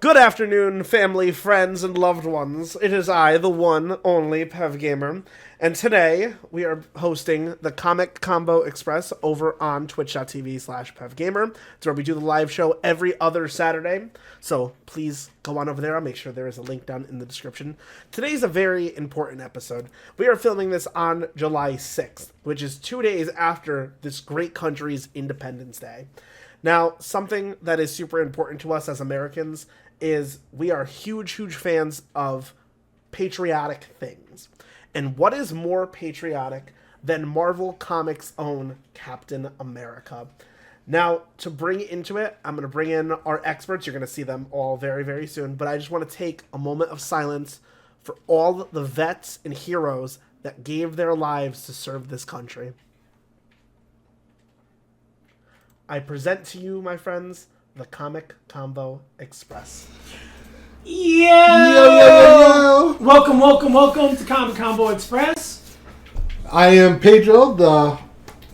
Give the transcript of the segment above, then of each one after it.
Good afternoon, family, friends, and loved ones. It is I, the one, only Pev Gamer, and today we are hosting the Comic Convo Express over on twitch.tv/PevGamer. It's where we do the live show every other Saturday, so please go on over there. I'll make sure there is a link down in the description. Today's a very important episode. We are filming this on July 6th, which is 2 days after this great country's Independence Day. Now, something that is super important to us as Americans is we are huge fans of patriotic things. And what is more patriotic than Marvel Comics' own Captain America? Now, to bring into it, I'm going to bring in our experts. You're going to see them all very, very soon. But I just want to take a moment of silence for all the vets and heroes that gave their lives to serve this country. I present to you, my friends, the Comic Convo Express. Yo! Welcome to Comic Convo Express. I am Pedro, the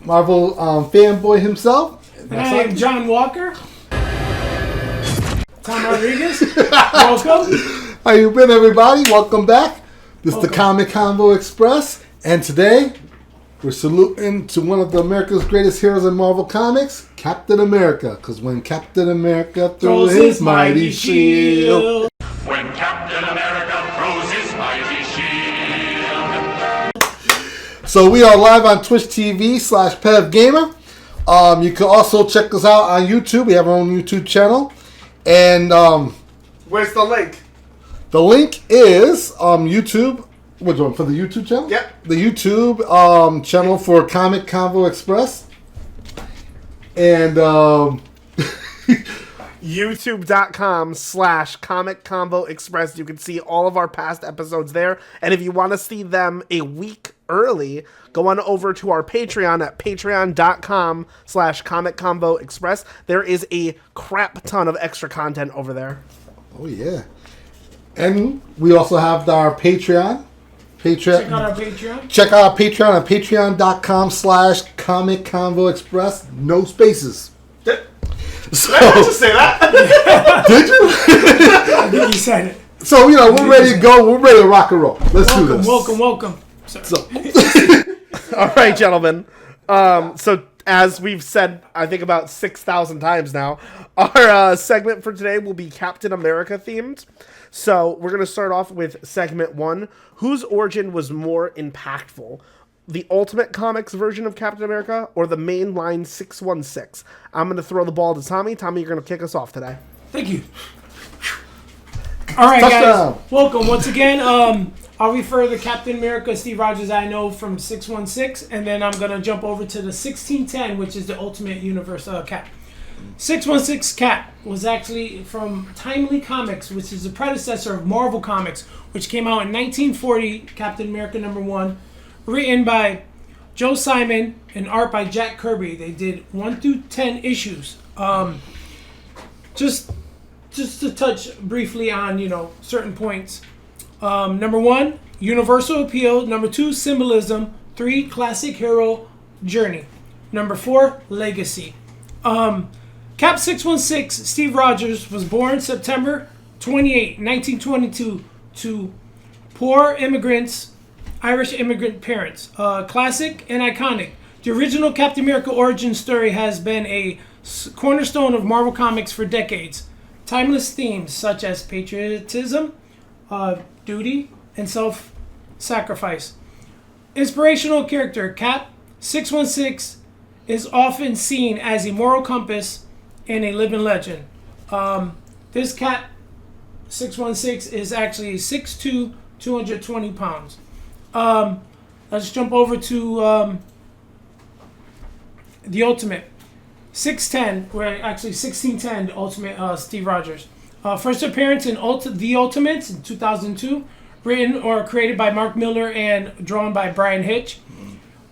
Marvel fanboy himself. And I am John Walker. Tom Rodriguez. Welcome. How you been, everybody? Welcome back. This is the Comic Convo Express, and today we're saluting to one of America's greatest heroes in Marvel Comics, Captain America. Because when Captain America throws his mighty shield. When Captain America throws his mighty shield. So we are live on twitch.tv/PevGamer. You can also check us out on YouTube. We have our own YouTube channel. And Where's the link? the link is YouTube. Which one? For the YouTube channel? Yep. The YouTube channel for Comic Convo Express. And youtube.com/Comic Convo Express. You can see all of our past episodes there. And if you want to see them a week early, go on over to our Patreon at patreon.com/Comic Convo Express. There is a crap ton of extra content over there. oh yeah. And we also have our Patreon. Check out our Patreon. Check out our Patreon at patreon.com/Comic Convo Express. No spaces. Did So, I just say that? did you? I think you said it. So, we're ready to go. We're ready to rock and roll. Let's do this. Welcome. So, All right, gentlemen. So as we've said, I think about 6,000 times now, our segment for today will be Captain America themed. So we're going to start off with segment 1. Whose origin was more impactful? The Ultimate Comics version of Captain America or the mainline 616? I'm going to throw the ball to Tommy. Tommy, you're going to kick us off today. Thank you. All right, Touchdown. guys. Welcome once again. I'll refer to Captain America, Steve Rogers, I know from 616, and then I'm going to jump over to the 1610, which is the Ultimate Universe Cap. 616 Cap was actually from Timely Comics, which is the predecessor of Marvel Comics, which came out in 1940, Captain America #1, written by Joe Simon and art by Jack Kirby. They did 1 through 10 issues. Just to touch briefly on, certain points. Number 1, universal appeal. Number 2, symbolism. 3, classic hero journey. Number 4, legacy. Cap 616, Steve Rogers, was born September 28, 1922 to poor immigrants, Irish immigrant parents. Classic and iconic. The original Captain America origin story has been a cornerstone of Marvel Comics for decades. Timeless themes such as patriotism, duty, and self-sacrifice. Inspirational character, Cap 616 is often seen as a moral compass and a living legend. This Cap 616 is actually 6'2", 220 pounds. Let's jump over to the Ultimate. 610, where actually 1610, the Ultimate Steve Rogers. First appearance in The Ultimates in 2002, written or created by Mark Miller and drawn by Brian Hitch.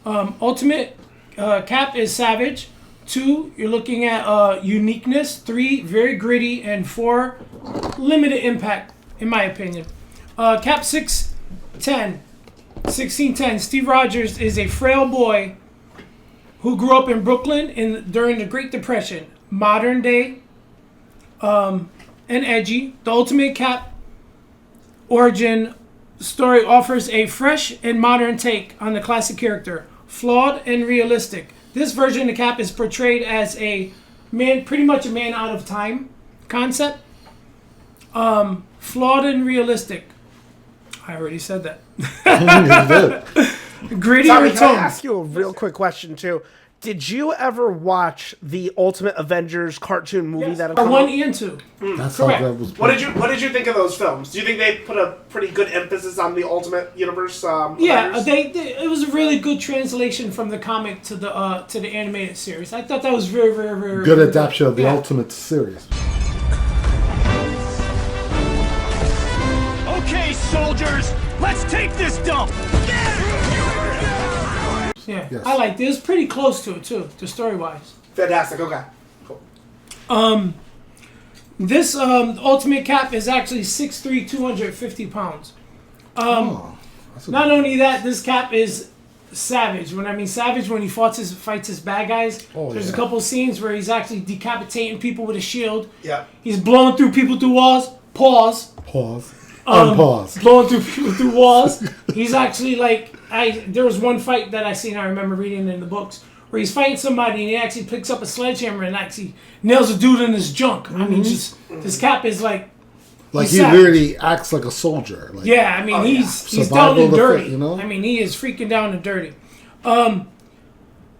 Ultimate Cap is savage. 2, you're looking at uniqueness. 3, very gritty. And 4, limited impact, in my opinion. Cap 1610, Steve Rogers is a frail boy who grew up in Brooklyn during the Great Depression. Modern day and edgy, the Ultimate Cap origin story offers a fresh and modern take on the classic character, flawed and realistic. This version of the Cap is portrayed as a man, pretty much a man out of time concept. Flawed and realistic. I already said that. Gritty Tommy, or can I tone. ask you a real quick question too? Did you ever watch the Ultimate Avengers cartoon movie that had come 1 out? and 2. That's Correct. how that was. What did you think of those films? Do you think they put a pretty good emphasis on the Ultimate Universe? Yeah, Avengers? it was a really good translation from the comic to the animated series. I thought that was very, very, very Good adaptation of the Yeah. Ultimate series. Okay, soldiers, let's take this dump. Yeah, Yes. I liked it. It was pretty close to it too, the story wise. Fantastic. Okay. Cool. This Ultimate Cap is actually 6'3", 250 pounds. That's a- Not only that, this Cap is savage. When I mean savage, when he fights his bad guys, there's a couple scenes where he's actually decapitating people with a shield. Yeah. He's blowing through people through walls. Pause. Pause. Unpause. Blowing through people through walls. He's actually like, there was one fight that I seen, I remember reading in the books, where he's fighting somebody and he actually picks up a sledgehammer and actually nails a dude in his junk. I mean, just this Cap is like Like he's he savage. really acts like a soldier. Like, Yeah, I mean, he's Survival down and of the dirty. fit, you know? I mean, he is freaking down and dirty.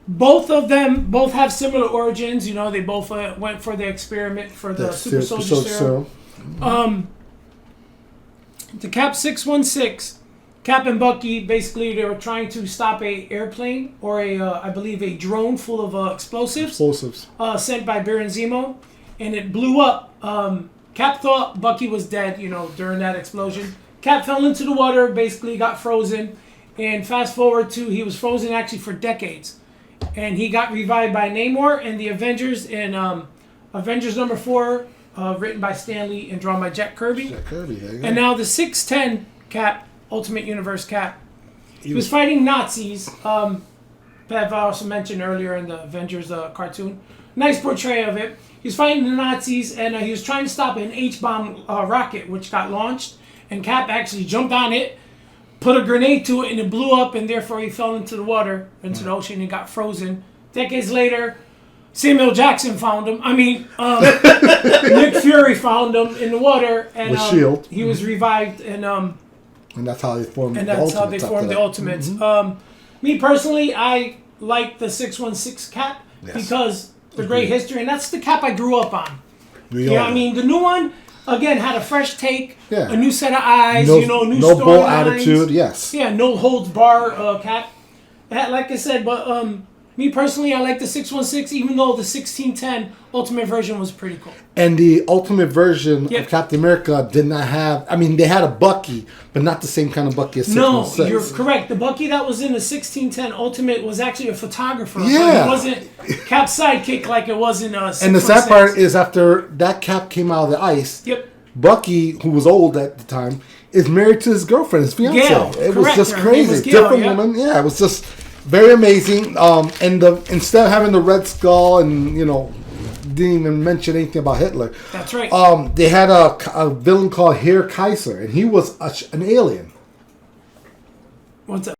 Both of them have similar origins. You know, they both went for the experiment for the Super Soldier Serum. The Cap 616, Cap and Bucky, basically they were trying to stop a airplane or I believe a drone full of explosives sent by Baron Zemo, and it blew up. Cap thought Bucky was dead, you know, during that explosion. Cap fell into the water, basically got frozen, and fast forward to he was frozen actually for decades, and he got revived by Namor and the Avengers in Avengers number 4. Written by Stan Lee and drawn by Jack Kirby. There you go. And now the 6'10" Cap, Ultimate Universe Cap, he was fighting Nazis. Bev also mentioned earlier in the Avengers cartoon. Nice portrayal of it. He was fighting the Nazis and he was trying to stop an H-bomb rocket which got launched. And Cap actually jumped on it, put a grenade to it, and it blew up. And therefore he fell into the water, into the ocean, and got frozen. Decades later, Samuel Jackson found him. I mean, Nick Fury found him in the water, and With S.H.I.E.L.D. he was revived, and that's how they formed and the that's Ultimates. how they formed the Ultimates. Me personally, I like the 616 Cap because the great history, and that's the Cap I grew up on. Yeah, I mean the new one again had a fresh take, a new set of eyes, no, new no bull storylines. attitude. Yes. Yeah, no holds bar Cap. Like I said, but me personally, I like the 616, even though the 1610 Ultimate version was pretty cool. And the Ultimate version of Captain America did not have. I mean, they had a Bucky, but not the same kind of Bucky as 616. No, you're correct. The Bucky that was in the 1610 Ultimate was actually a photographer. Yeah. But it wasn't Cap's sidekick like it was in 616. And the sad part is after that Cap came out of the ice, Bucky, who was old at the time, is married to his girlfriend, his fiance. Gail, it was correct. just Her name was crazy. Gail, Different woman. Yeah, it was just very amazing. And instead of having the Red Skull and, didn't even mention anything about Hitler. That's right. They had a villain called Herr Kaiser, and he was an alien. What's up?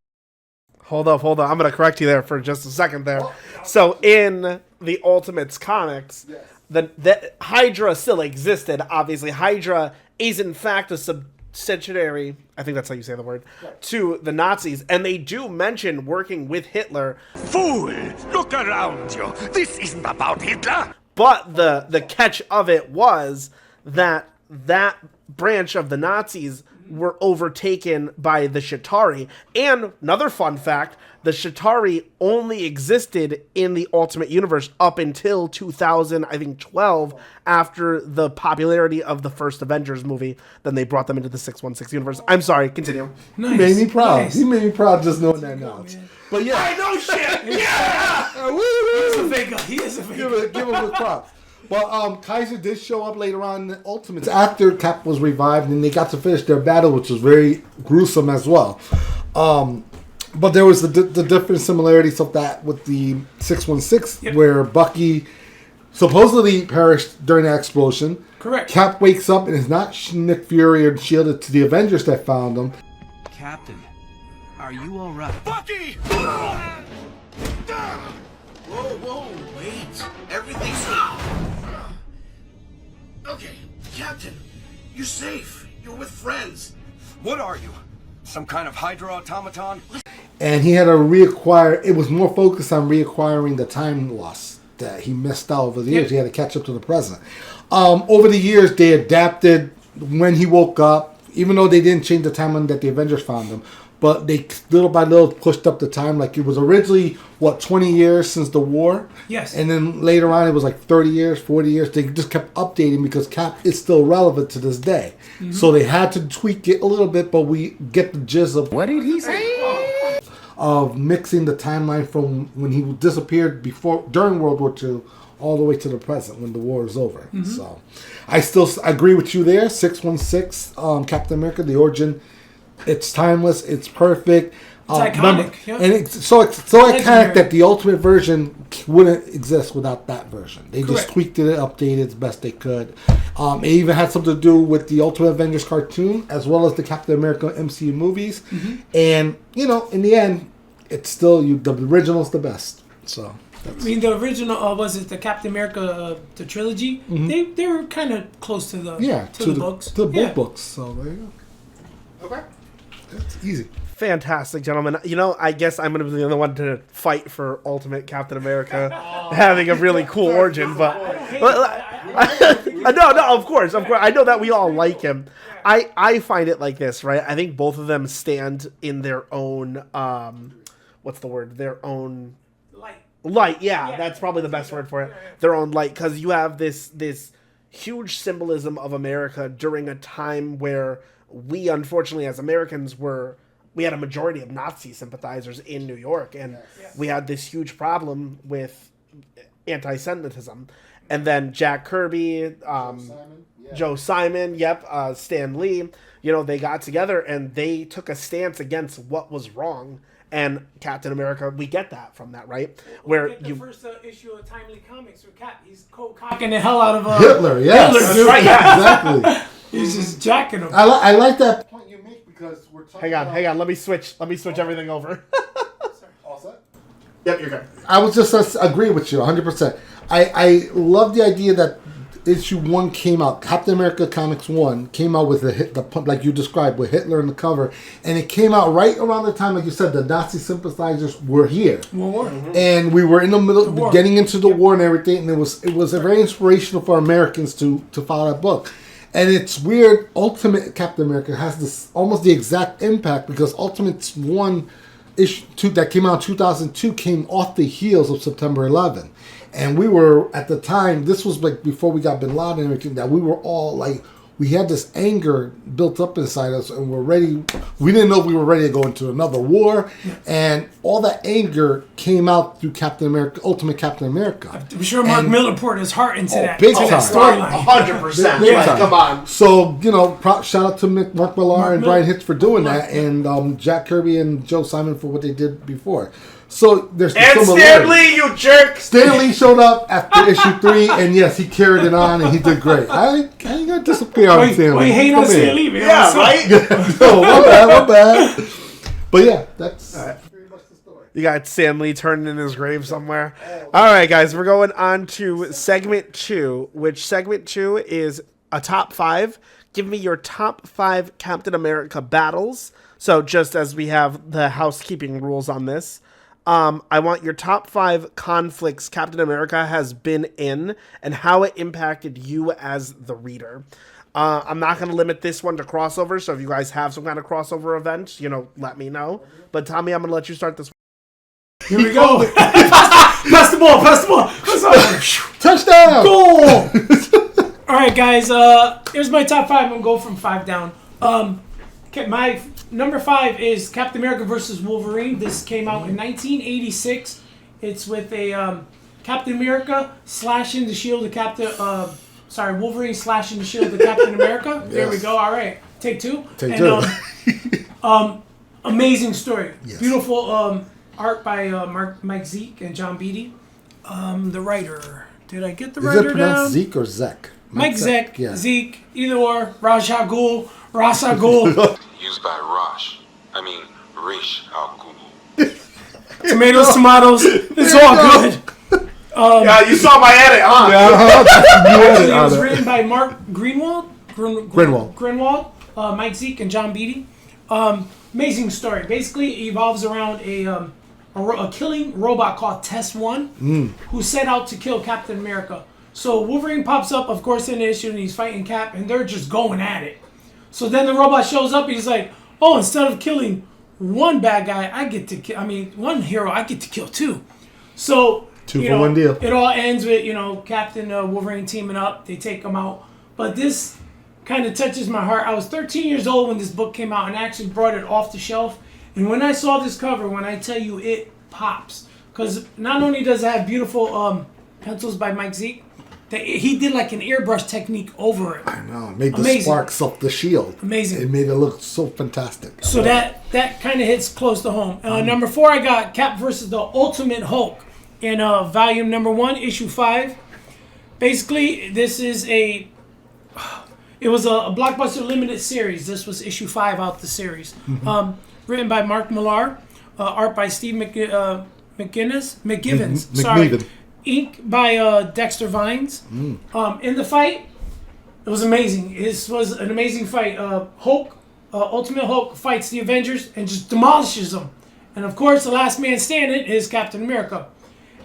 Hold up. I'm going to correct you there for just a second there. So in the Ultimates comics, the Hydra still existed. Obviously, Hydra is in fact a subsidiary, I think that's how you say the word, to the Nazis. And they do mention working with Hitler. Fool! Look around you. This isn't about Hitler. But the catch of it was that branch of the Nazis were overtaken by the Chitauri. And another fun fact, the Chitauri only existed in the Ultimate Universe up until 2012 after the popularity of the first Avengers movie. Then they brought them into the 616 universe. I'm sorry, continue. Nice. He made me proud. Nice. He made me proud just knowing that knowledge. But yeah. I know shit! Yeah! He is a fake. Give him a prop. But Kaiser did show up later on in the Ultimates after Cap was revived, and they got to finish their battle, which was very gruesome as well. But there was the different similarities of that with the 616, where Bucky supposedly perished during that explosion. Correct. Cap wakes up and it's not Nick Fury or Shield. It's the Avengers that found him. Captain, are you all right? Bucky! Whoa, wait. Everything's... Okay, Captain, you're safe. You're with friends. What are you? Some kind of Hydra automaton? And he had to reacquire. It was more focused on reacquiring the time loss that he missed out over the years. He had to catch up to the present. Over the years, they adapted when he woke up, even though they didn't change the timeline that the Avengers found him. But they little by little pushed up the time. Like it was originally, 20 years since the war? Yes. And then later on, it was like 30 years, 40 years. They just kept updating because Cap is still relevant to this day. Mm-hmm. So they had to tweak it a little bit, but we get the gist of What did he say? Of mixing the timeline from when he disappeared during World War II all the way to the present when the war is over. Mm-hmm. So I still agree with you there. 616, Captain America, the origin. It's timeless. It's perfect. It's iconic. Yeah. And it's so iconic that the ultimate version wouldn't exist without that version. They just tweaked it, updated it as best they could. It even had something to do with the Ultimate Avengers cartoon as well as the Captain America MCU movies. Mm-hmm. And, in the end, it's still the original's the best. So the original was it the Captain America the trilogy? Mm-hmm. They were kind of close to the books. To both books. So there you go. Okay. It's easy. Fantastic, gentlemen. I guess I'm going to be the only one to fight for Ultimate Captain America having a really cool origin, but no, of course. I know that we all like him. I find it like this, right? I think both of them stand in their own, what's the word? Their own light. Yeah, that's probably the best word for it. Their own light, because you have this huge symbolism of America during a time where we, unfortunately, as Americans, we had a majority of Nazi sympathizers in New York, and we had this huge problem with anti-Semitism. And then Jack Kirby, Joe Simon, Stan Lee, they got together and they took a stance against what was wrong. And Captain America, we get that from that, right? Where the first issue of Timely Comics with Cap, he's cocking the hell out of Hitler. Yes, Hitler, dude. Right, exactly. He's just jacking him. I like that point you make because we're talking. Hang on. Let me switch everything over. All set? Yep, you're good. I was just agree with you 100%. I love the idea that issue 1 came out. Captain America Comics 1 came out with the like you described with Hitler in the cover, and it came out right around the time, like you said, the Nazi sympathizers were here, and we were in the middle, getting into the war and everything. And it was very inspirational for Americans to follow that book. And it's weird. Ultimate Captain America has this almost the exact impact because Ultimate 1 issue 2 that came out in 2002 came off the heels of September 11. And we were, at the time, this was like before we got Bin Laden and everything, that we were all like, we had this anger built up inside us and we're ready. We didn't know we were ready to go into another war. And all that anger came out through Captain America, Ultimate Captain America. I'm sure Mark Miller poured his heart into that. Big time. Storyline. 100%. Big time. Come on. So, shout out to Mark Millar and Brian Hitch for doing that, and Jack Kirby and Joe Simon for what they did before. So there's the And Stan Lee, you jerk! Stan Lee showed up after issue 3, and yes, he carried it on, and he did great. I ain't gonna disappear on Stan Lee. Wait, hate on Stan Lee, man. Yeah, right? No, my bad. But yeah, that's pretty much the story. You got Stan Lee turning in his grave somewhere. All right, guys, we're going on to segment 2, which segment 2 is a top 5. Give me your top 5 Captain America battles. So just as we have the housekeeping rules on this, I want your top 5 conflicts Captain America has been in and how it impacted you as the reader. I'm not going to limit this one to crossover, so if you guys have some kind of crossover event, let me know. But Tommy, I'm going to let you start this one. Here we go. Pass the ball. Touchdown! Goal! All right, guys. Here's my top 5. I'm going to go from 5 down. My number 5 is Captain America versus Wolverine. This came out in 1986. It's with a Captain America slashing the shield of Wolverine slashing the shield of Captain America. Yes. There we go. All right, take 2. Take 2. Amazing story. Yes. Beautiful art by Mike Zeek and John Beatty. The writer, Did I get the Is it writer pronounced down? Zeke or Zek? Mike Zek, Yeah. Zeke, either or, Raja Ghul, Rasa Ghul, Used by Rish Al Ghul. tomatoes, it's all good. Yeah, you saw my edit, huh? Actually, it was written by Mark Greenwald. Greenwald, Mike Zeke, and John Beatty. Amazing story. Basically, it evolves around a killing robot called Test One, who set out to kill Captain America. So Wolverine pops up, of course, in the issue, and he's fighting Cap, and they're just going at it. So then the robot shows up, and he's like, "Oh, instead of killing one bad guy, one hero, I get to kill two." So Two for one deal. It all ends with Captain Wolverine teaming up. They take him out, but this kind of touches my heart. I was 13 years old when this book came out, and I actually brought it off the shelf. And when I saw this cover, when I tell you it pops, because not only does it have beautiful pencils by Mike Zeke, he did like an airbrush technique over it. I know. It made the sparks up the shield. Amazing. It made it look so fantastic. So that kind of hits close to home. Number 4, I got Cap versus the Ultimate Hulk in volume number 1, issue 5. Basically, this is it was a blockbuster limited series. This was issue 5 out the series. Written by Mark Millar, art by Steve McGivens. Sorry. Ink by Dexter Vines. In the fight, it was amazing. This was an amazing fight. Ultimate Hulk fights the Avengers and just demolishes them. And of course, the last man standing is Captain America.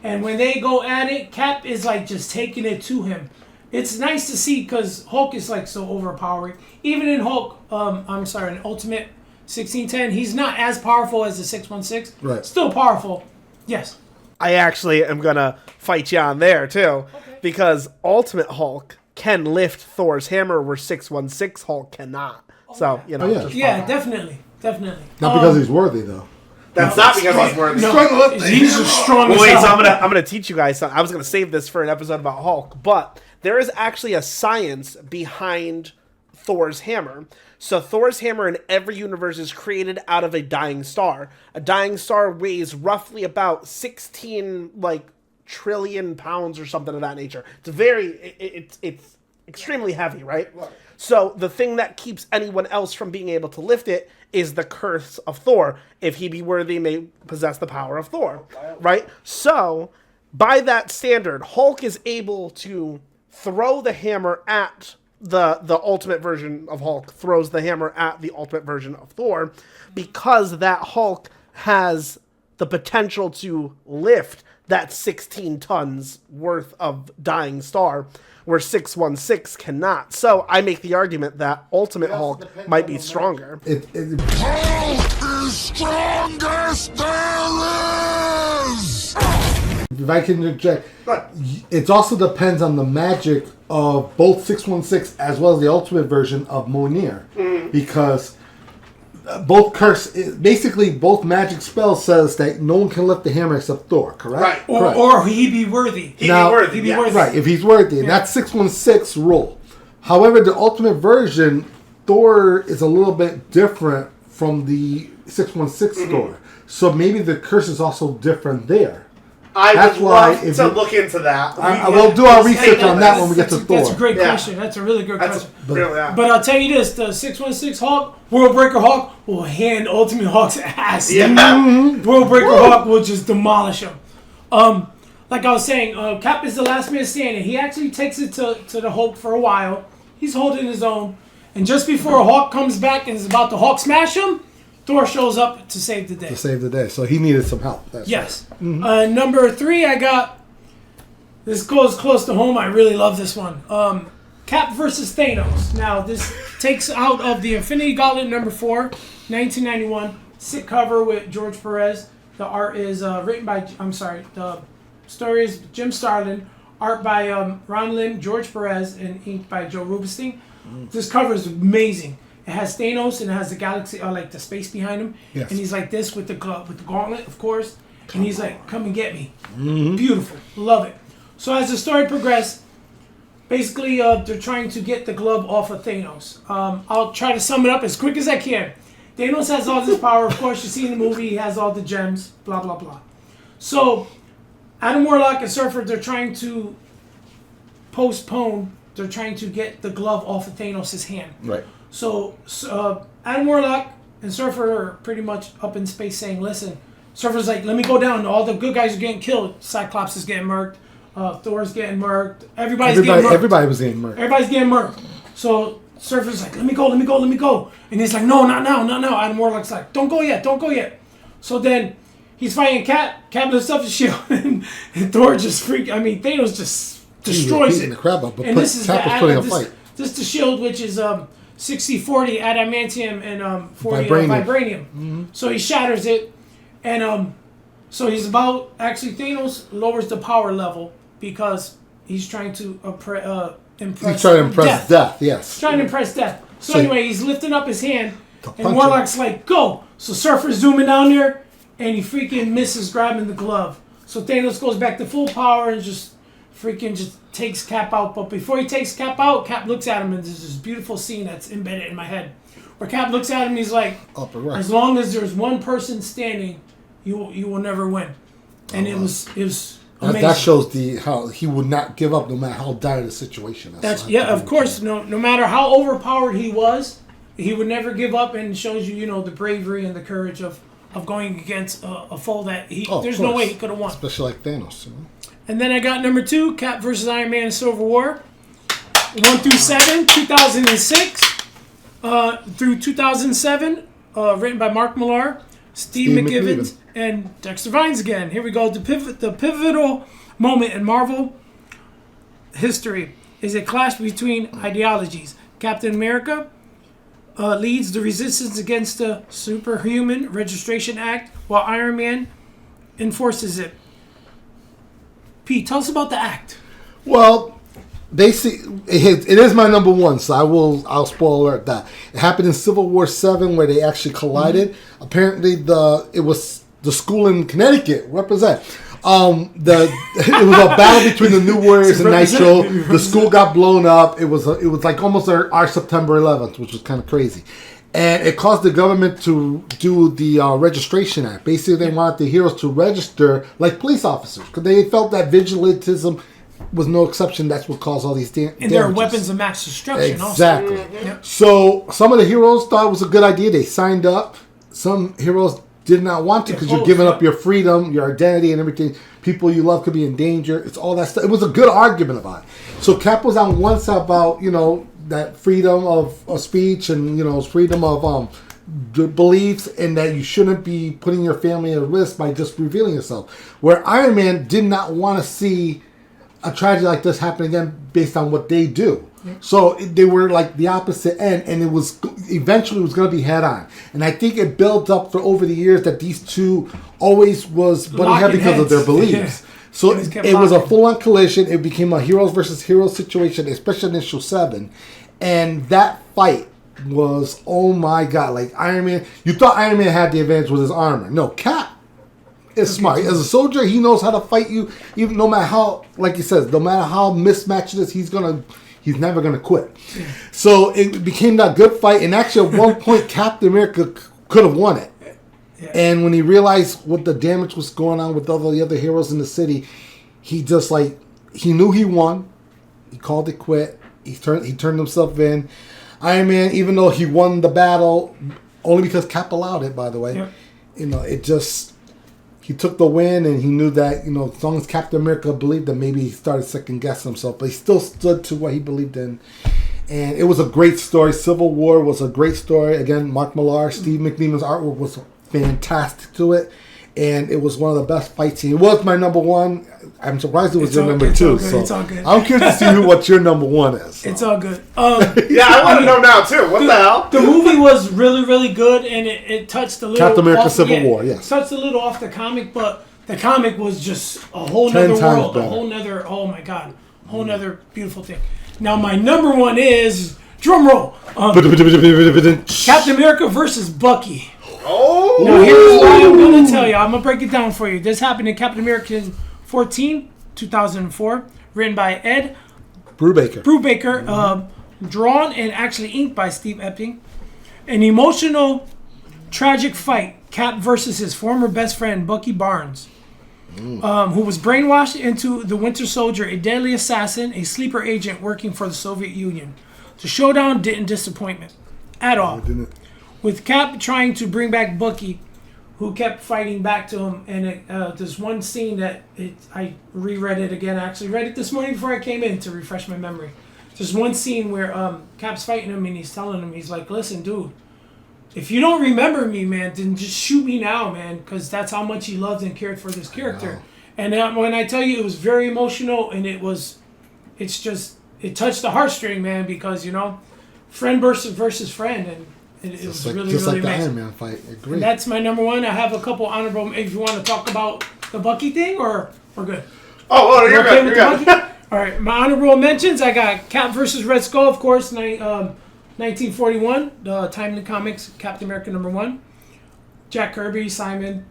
And when they go at it, Cap is like just taking it to him. It's nice to see because Hulk is like so overpowering. Even in Hulk, in Ultimate 1610, he's not as powerful as the 616. Right. Still powerful. Yes. I actually am going to fight you on there, too. Okay. Because Ultimate Hulk can lift Thor's hammer where 616 Hulk cannot. So, definitely. Not because he's worthy, though. That's not because he's worthy. No, he's just strong as Wait, hell. so I'm gonna teach you guys something. I was gonna save this for an episode about Hulk, but there is actually a science behind Thor's hammer. So Thor's hammer in every universe is created out of a dying star. A dying star weighs roughly about 16 trillion pounds or something of that nature. It's extremely heavy, right? So the thing that keeps anyone else from being able to lift it is the curse of Thor. If he be worthy, may possess the power of Thor, right? So by that standard, Hulk is able to throw the hammer at the ultimate version of Hulk, throws the hammer at the ultimate version of Thor, because that Hulk has the potential to lift that 16 tons worth of dying star, where 616 cannot. So I make the argument that Ultimate Hulk might be stronger. Hulk is strongest there is! If I can interject, it also depends on the magic of both 616 as well as the ultimate version of Mjolnir. Because both both magic spells says that no one can lift the hammer except Thor, correct? Right. Or he be worthy. He'd be worthy. Right, if he's worthy. And that's 616 rule. However, the ultimate version, Thor is a little bit different from the 616 Thor. So maybe the curse is also different there. I would love to look into that. We'll do our research on that when we get to Thor. That's a great question. That's a really good question. But I'll tell you this, the 616 Hulk, World Breaker Hulk, will hand Ultimate Hulk's ass. Yeah. World Breaker Hulk will just demolish him. Like I was saying, Cap is the last man standing. He actually takes it to the Hulk for a while. He's holding his own. And just before Hulk comes back and is about to Hulk smash him, Thor shows up to save the day. So he needed some help. Yes. Right. Number 3, I got... This goes close to home. I really love this one. Cap versus Thanos. Now, this takes out of the Infinity Gauntlet number 4, 1991. Sick cover with George Perez. The art is written by... the story is Jim Starlin. Art by Ron Lim, George Perez, and ink by Joe Rubinstein. This cover is amazing. It has Thanos and it has the galaxy, the space behind him. Yes. And he's like this with the gauntlet, of course. And he's like, come and get me. Beautiful. Love it. So as the story progressed, basically they're trying to get the glove off of Thanos. I'll try to sum it up as quick as I can. Thanos has all this power. Of course, you see in the movie, he has all the gems, blah, blah, blah. So Adam Warlock and Surfer, they're trying to postponed. They're trying to get the glove off of Thanos' hand. Right. So Adam Warlock and Surfer are pretty much up in space saying, listen, Surfer's like, let me go down. All the good guys are getting killed. Cyclops is getting murked. Thor's getting murked. Everybody was getting murked. Everybody's getting murked. So Surfer's like, let me go. And he's like, no, not now. Adam Warlock's like, don't go yet. So then he's fighting Cap. Cap lifts up his shield, and Thor just Thanos just destroys it. The crap up, but and this is Cap was putting a fight. This is the shield, which is 60-40 adamantium and 40 vibranium. Mm-hmm. So he shatters it, and so he's about Thanos lowers the power level because he's trying to impress. He's trying to impress death. Yes. Trying to impress death. So anyway, he's lifting up his hand, and Warlock's like, "Go!" So Surfer's zooming down there, and he freaking misses grabbing the glove. So Thanos goes back to full power and just takes Cap out. But before he takes Cap out, Cap looks at him, and there's this beautiful scene that's embedded in my head, where Cap looks at him and he's like, "As long as there's one person standing, you will never win." And it was amazing. That shows how he would not give up no matter how dire the situation is. Of course. No matter how overpowered he was, he would never give up, and shows you, the bravery and the courage of going against a foe that there's no way he could have won. Especially like Thanos. And then I got number 2, Cap versus Iron Man in Civil War. 1-7, 2006 through 2007, written by Mark Millar, Steve McGivens, and Dexter Vines again. Here we go. The pivotal moment in Marvel history is a clash between ideologies. Captain America leads the resistance against the Superhuman Registration Act, while Iron Man enforces it. Pete, tell us about the act. Well, it is my number 1, so I'll spoil alert that. It happened in Civil War 7 where they actually collided. Mm-hmm. Apparently it was the school in Connecticut represent. It was a battle between the New Warriors and Nitro. The school got blown up. It was like almost our September 11th, which was kind of crazy. And it caused the government to do the Registration Act. Basically, they wanted the heroes to register like police officers because they felt that vigilantism was no exception. That's what caused all these damages. And there are weapons of mass destruction exactly. also. Mm-hmm. So some of the heroes thought it was a good idea. They signed up. Some heroes did not want to because you're giving up your freedom, your identity, and everything. People you love could be in danger. It's all that stuff. It was a good argument about it. So Cap was on one side about, that freedom of speech and, freedom of beliefs, and that you shouldn't be putting your family at risk by just revealing yourself. Where Iron Man did not want to see a tragedy like this happen again based on what they do. Yeah. So they were like the opposite end, and it was eventually was going to be head on. And I think it built up for over the years that these two always was butting head because of their beliefs. Yeah. So it was a full-on collision. It became a heroes versus heroes situation, especially in issue 7. And that fight was, oh my God, like Iron Man. You thought Iron Man had the advantage with his armor. No, Cap is smart. As a soldier, he knows how to fight you, even no matter how, like he says, no matter how mismatched it is, he's never gonna quit. Yeah. So it became that good fight. And actually, at one point, Captain America could have won it. Yeah. And when he realized what the damage was going on with all the other heroes in the city, he just he knew he won. He called it quit. He turned himself in. Iron Man, even though he won the battle, only because Cap allowed it, by the way, he took the win, and he knew that, as long as Captain America believed that, maybe he started second guessing himself, but he still stood to what he believed in. And it was a great story. Civil War was a great story. Again, Mark Millar, Steve McNeeman's artwork was fantastic to it, and it was one of the best fight scenes. It was my number 1. I'm surprised it was your number 2. So it's all good. I'm curious to see what your number 1 is. So. It's all good. Yeah, I want to know now too. What the hell? The movie was really, really good, and it touched a little. Captain America: Civil War, yes. Touched a little off the comic, but the comic was just a whole nother world, a whole nother. Oh my God, a whole nother beautiful thing. Now my number 1 is drum roll. Captain America versus Bucky. Oh. Now here's what I'm gonna tell you. I'm gonna break it down for you. This happened in Captain America 14, 2004, written by Ed Brubaker, drawn and actually inked by Steve Epting. An emotional, tragic fight. Cap versus his former best friend Bucky Barnes. who was brainwashed into the Winter Soldier, a deadly assassin, a sleeper agent working for the Soviet Union. The showdown didn't disappoint me at all. Didn't it? With Cap trying to bring back Bucky, who kept fighting back to him, and there's one scene that I reread it again. I actually read it this morning before I came in to refresh my memory. There's one scene where Cap's fighting him and he's telling him, he's like, listen, dude, if you don't remember me, man, then just shoot me now, man, because that's how much he loved and cared for this character. Wow. And when I tell you, it was very emotional, and it touched the heartstring, man, because, you know, friend versus friend, and it was like, really, just really like the amazing. Iron Man fight. I agree. And that's my number one. I have a couple honorable, if you want to talk about the Bucky thing, or we're good. Oh, you're Okay good. with You're the good. Bucky? All right, my honorable mentions, I got Cap versus Red Skull, of course, 1941, the Timely Comics, Captain America #1. Jack Kirby, Simon.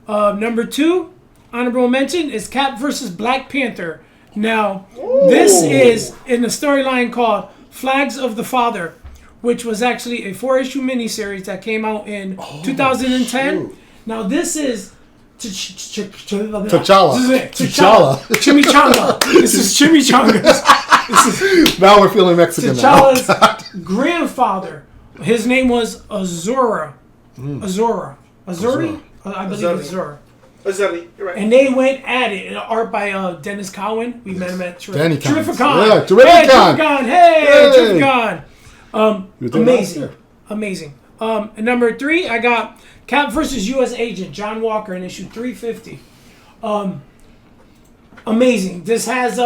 Number 2, honorable mention, is Cap versus Black Panther. Now, this is in the storyline called Flags of the Father, which was actually a 4-issue miniseries that came out in 2010. shoot. Now, this is T'Challa. T'Challa. Chimichanga. This is Chimichangas. Now we're feeling Mexican T'Challa's now. grandfather. His name was Azura. Azuri? I believe it's Azura. You're right. And they went at it. Art by Dennis Cowan. We met him at Danny Cowan. Terrificon. Yeah, Terrificon. Hey, Hey. Terrificon. You did last Amazing. year. Amazing. And number 3, I got Cap versus U.S. Agent John Walker in issue 350. Amazing. This has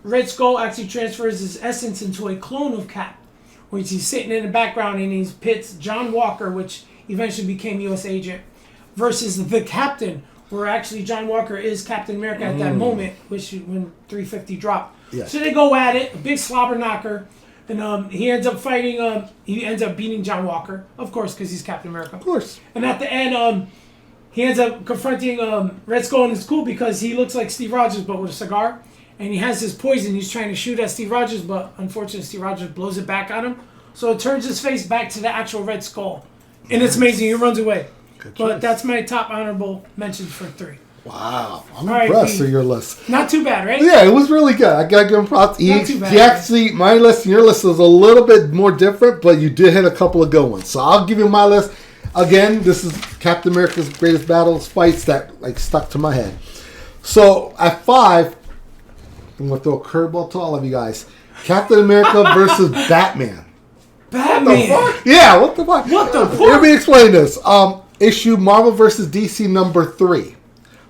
Red Skull actually transfers his essence into a clone of Cap, which he's sitting in the background and he pits John Walker, which eventually became U.S. Agent, versus the Captain, where actually John Walker is Captain America at that moment, which when 350 dropped. Yes. So they go at it, a big slobber knocker. And he ends up fighting. He ends up beating John Walker, of course, because he's Captain America. Of course. And at the end, he ends up confronting Red Skull, and it's cool because he looks like Steve Rogers, but with a cigar. And he has his poison. He's trying to shoot at Steve Rogers, but unfortunately, Steve Rogers blows it back at him. So it turns his face back to the actual Red Skull, and it's amazing. He runs away. Good But choice. that's my top honorable mentions for 3. Wow. I'm All right, impressed Pete. with your list. Not too bad, right? Yeah, it was really good. I gotta give him props. Not too bad. He actually, my list and your list is a little bit more different, but you did hit a couple of good ones. So I'll give you my list. Again, this is Captain America's greatest battles fights that like stuck to my head. So at 5, I'm gonna throw a curveball to all of you guys. Captain America versus Batman. Batman. Yeah, what the fuck? What the fuck? Let me explain this. Issue Marvel vs. DC number 3.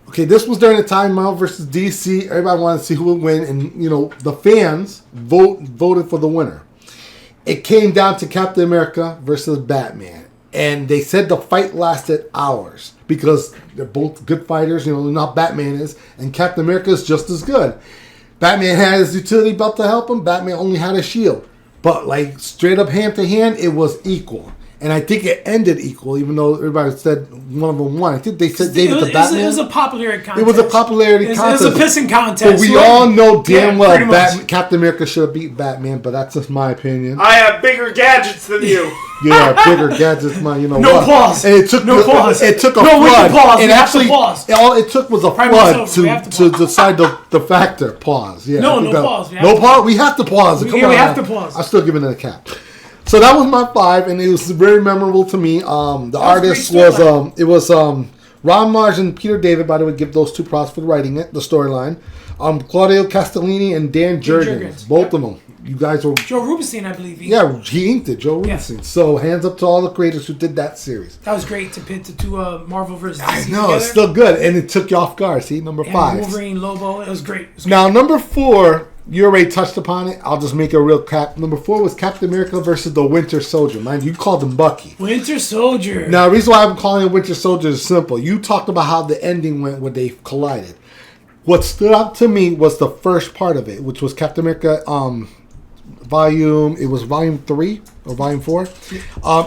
Okay, this was during the time Marvel vs. DC. Everybody wanted to see who would win, and you know the fans voted for the winner. It came down to Captain America versus Batman, and they said the fight lasted hours because they're both good fighters. You know how Batman is, and Captain America is just as good. Batman had his utility belt to help him. Batman only had a shield, but like straight up hand to hand, it was equal. And I think it ended equal, even though everybody said one of them won. I think they said gave it to Batman. It was a popularity contest. It was a popularity contest. It was a pissing contest. But we all know damn well pretty much. Captain America should have beat Batman, but that's just my opinion. I have bigger gadgets than you. Yeah, bigger gadgets, man. You know No what? pause. And it took No pause. It took a No, we flood. can pause. And We have to actually, pause. all it took was a Prime flood Minister, we have to to pause. decide the factor. Pause. Yeah. No, I think no that- pause. We have No to pause. We have to pause. Come Yeah, on. we have to pause. I'm still giving it a cap. So that was my 5, and it was very memorable to me. The artist great was storyline. Ron Marsh and Peter David. By the way, give those 2 props for writing it, the storyline. Claudio Castellini and Dan Jurgens, both Yep. of them. You guys were, Joe Rubinstein, I believe. yeah, he inked it, Joe Rubinstein. So hands up to all the creators who did that series. That was great to pit the 2 Marvel versus DC I know, together. it's still good, and it took you off guard. See, number And 5. Wolverine, Lobo. It was great. It was Now, number 4, you already touched upon it. I'll just make a real cap. Number 4 was Captain America versus the Winter Soldier. Mind you called him Bucky. Winter Soldier. Now, the reason why I'm calling it Winter Soldier is simple. You talked about how the ending went when they collided. What stood out to me was the first part of it, which was Captain America volume 3 or volume 4.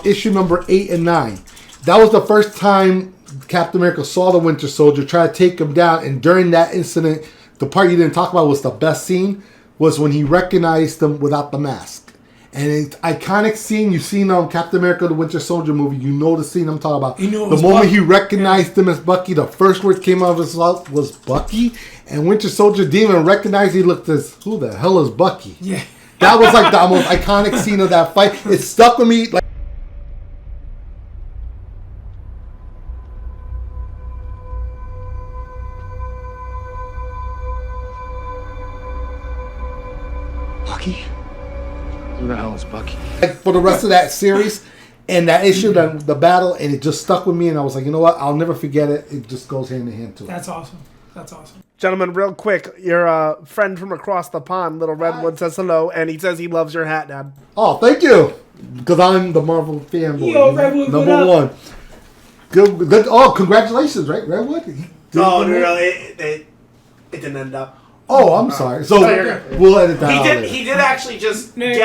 Issue number 8 and 9. That was the first time Captain America saw the Winter Soldier try to take him down, and during that incident, the part you didn't talk about was the best scene, was when he recognized him without the mask. And it's iconic scene. You've seen Captain America: The Winter Soldier movie. You know the scene I'm talking about. You knew it the was moment Bucky. he recognized him as Bucky, the first words came out of his mouth was Bucky. And Winter Soldier didn't even recognize. He looked as, who the hell is Bucky? Yeah. That was like the most iconic scene of that fight. It stuck with me. Like, Bucky? Who the hell is Bucky? for the rest of that series and that issue, the battle, and it just stuck with me. And I was like, you know what? I'll never forget it. It just goes hand in hand to it. That's awesome. That's awesome. Gentlemen, real quick, your friend from across the pond, Little Redwood, says hello, and he says he loves your hat, Dad. Oh, thank you. Because I'm the Marvel fanboy. Yo, Redwood, what number up? one. Good. Oh, congratulations, right, Redwood? No, it didn't end up. Oh, I'm sorry. So you're good. we'll edit that out later. He did actually just Next.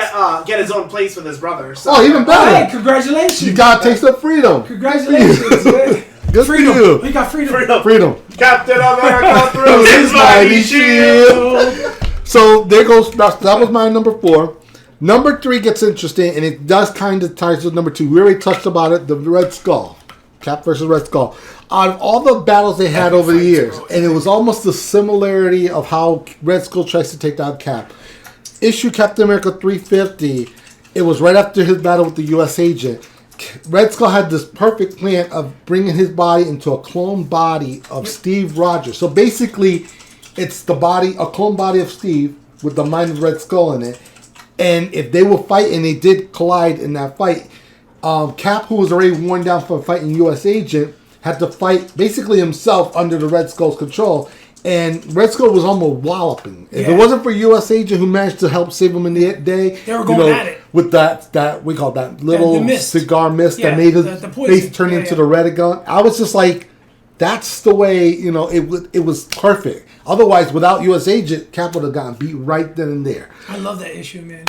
get his own place with his brother. So. Oh, even Hey, better. congratulations. You got a taste of freedom. Congratulations, man. Good Freedom. for you. We got freedom. Freedom. Captain America through his mighty shield. So there goes. That was my number 4. Number 3 gets interesting, and it does kind of ties with number 2. We already touched about it. The Red Skull, Cap versus Red Skull. Out of all the battles they had over the years, and it was almost the similarity of how Red Skull tries to take down Cap. Issue Captain America 350. It was right after his battle with the U.S. agent. Red Skull had this perfect plan of bringing his body into a clone body of Steve Rogers. So basically, it's a clone body of Steve with the mind of Red Skull in it. And if they will fight, and they did collide in that fight, Cap, who was already worn down from fighting U.S. agent, had to fight basically himself under the Red Skull's control. And Red Skull was almost walloping. If it wasn't for U.S. agent who managed to help save him in the day, They were going at it. with that we call that little the mist. cigar mist Yeah, that made his the poison. face turn Yeah, into yeah. the red gun. I was just like, that's the way, it was perfect. Otherwise, without U.S. agent, Cap would have gotten beat right then and there. I love that issue, man. And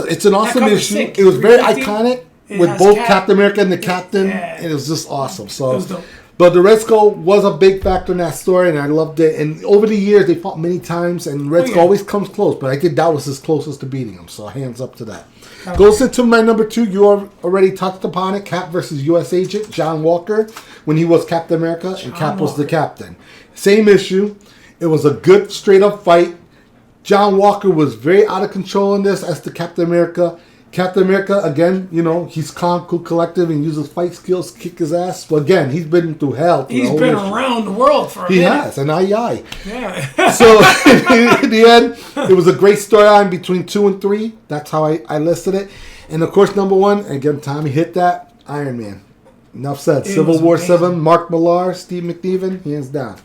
it's an awesome cover's issue. sick. It was very 350. iconic It with has both Cap. Captain America and the Captain, Yeah. and it was just awesome. So, It was dope. but the Red Skull was a big factor in that story, and I loved it. And over the years, they fought many times, and Red Oh, Skull yeah. always comes close. But I think that was his closest to beating him. So hands up to that. Goes into my number 2. You already touched upon it. Cap versus U.S. agent John Walker when he was Captain America and Cap was the Captain. Same issue. It was a good straight up fight. John Walker was very out of control in this as the Captain America. Captain America, again, he's calm, cool, collective, and uses fight skills to kick his ass. But again, he's been through hell. through He's the whole been issue. around the world for a He minute. has, and aye. Yeah. So in the end, it was a great storyline between 2 and 3. That's how I listed it. And of course, number 1, again, Tommy hit that, Iron Man. Enough said. It Civil was War amazing. 7, Mark Millar, Steve McNiven, hands down.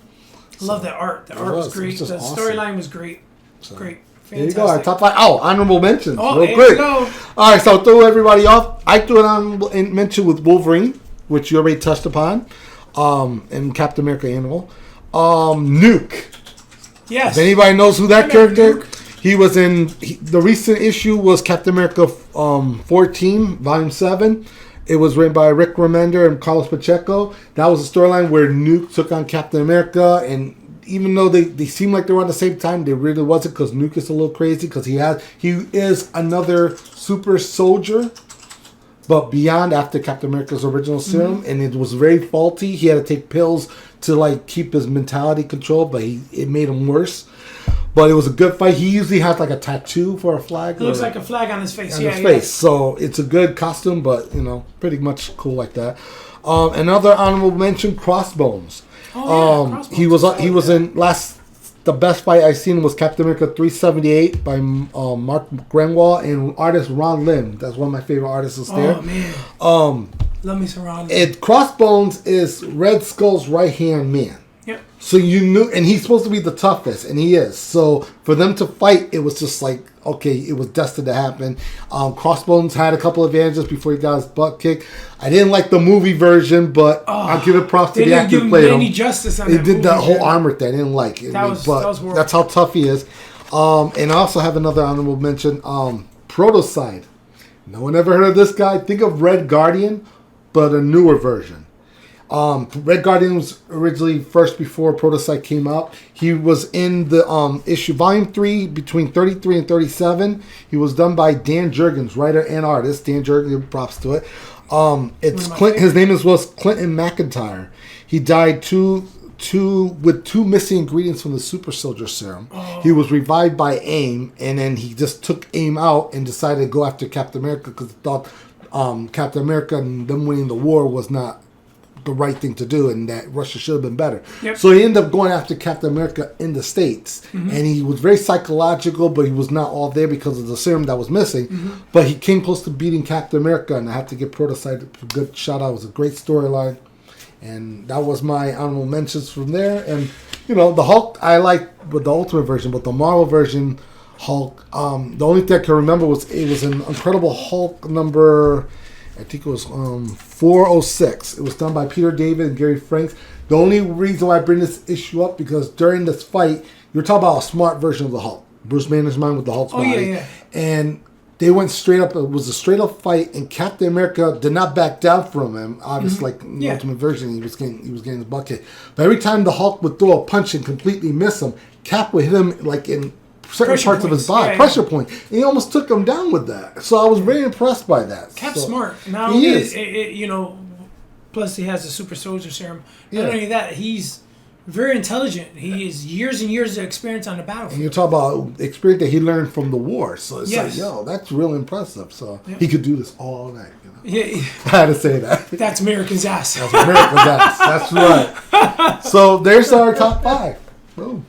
Love that art. The art was. was It great. was just The awesome. storyline was great. Great. There you Fantastic. go. Our top 5. Oh, honorable mentions. Oh, real there quick. you go. All right, so I'll throw everybody off. I threw an honorable mention with Wolverine, which you already touched upon, and Captain America Animal. Nuke. Yes. If anybody knows who that I remember character, he was in the recent issue was Captain America 14, Volume 7. It was written by Rick Remender and Carlos Pacheco. That was a storyline where Nuke took on Captain America, and even though they seem like they were on the same time, they really wasn't, because Nuke is a little crazy because he is another super soldier, but beyond after Captain America's original serum, and it was very faulty. He had to take pills to keep his mentality controlled, but it made him worse. But it was a good fight. He usually has a tattoo for a flag. It looks like a flag on his face. on Yeah, his yeah. face. So it's a good costume, but pretty much cool like that. Another honorable mention: Crossbones. Oh, yeah, He was in the best fight I've seen was Captain America 378 by Mark Grenwall and artist Ron Lim. That's one of my favorite artists there. Oh man. Love me some Ron. Crossbones is Red Skull's right hand man. Yep. So you knew, and he's supposed to be the toughest, and he is. So for them to fight, it was just like, okay, it was destined to happen. Crossbones had a couple advantages before he got his butt kicked. I didn't like the movie version, but I'll give it props to They the didn't actor give who him played any him. justice on They that did that movie, whole man. armor thing. I didn't like it. That was horrible. That's how tough he is. And I also have another honorable mention. Protocide. No one ever heard of this guy. Think of Red Guardian, but a newer version. Red Guardian was originally first before Prototype came out. He was in the issue Volume 3 between 33 and 37. He was done by Dan Jurgens, writer and artist. Dan Jurgens, props to it. It's Clint. His name was Clinton McIntyre. He died with two missing ingredients from the Super Soldier Serum. He was revived by AIM, and then he just took AIM out and decided to go after Captain America because he thought Captain America and them winning the war was not the right thing to do, and that Russia should have been better. Yep. So he ended up going after Captain America in the States, and he was very psychological, but he was not all there because of the serum that was missing. But he came close to beating Captain America, and I have to give Prototype a good shout out. It was a great storyline, and that was my honorable mentions from there. And the Hulk I like with the Ultimate version, but the Marvel version Hulk, the only thing I can remember was it was an Incredible Hulk number. I think it was 406. It was done by Peter David and Gary Franks. The only reason why I bring this issue up because during this fight, you're talking about a smart version of the Hulk. Bruce Banner's mind with the Hulk's body. Yeah. And they went straight up. It was a straight up fight, and Captain America did not back down from him. Obviously, like in the Ultimate version, he was getting his butt kicked. But every time the Hulk would throw a punch and completely miss him, Cap would hit him like in certain Pressure parts points. of his body, Yeah. pressure point. And he almost took him down with that. So I was very impressed by that. Cap's So, smart. Not he only is. plus he has a Super Soldier Serum. Yeah. Not only that, he's very intelligent. He has years and years of experience on the And battlefield. you're talking about experience that he learned from the war. So it's Yes. like, that's real impressive. So he could do this all night. Yeah, I had to say that. that's America's ass. That's America's ass. That's right. So there's our top 5. Boom.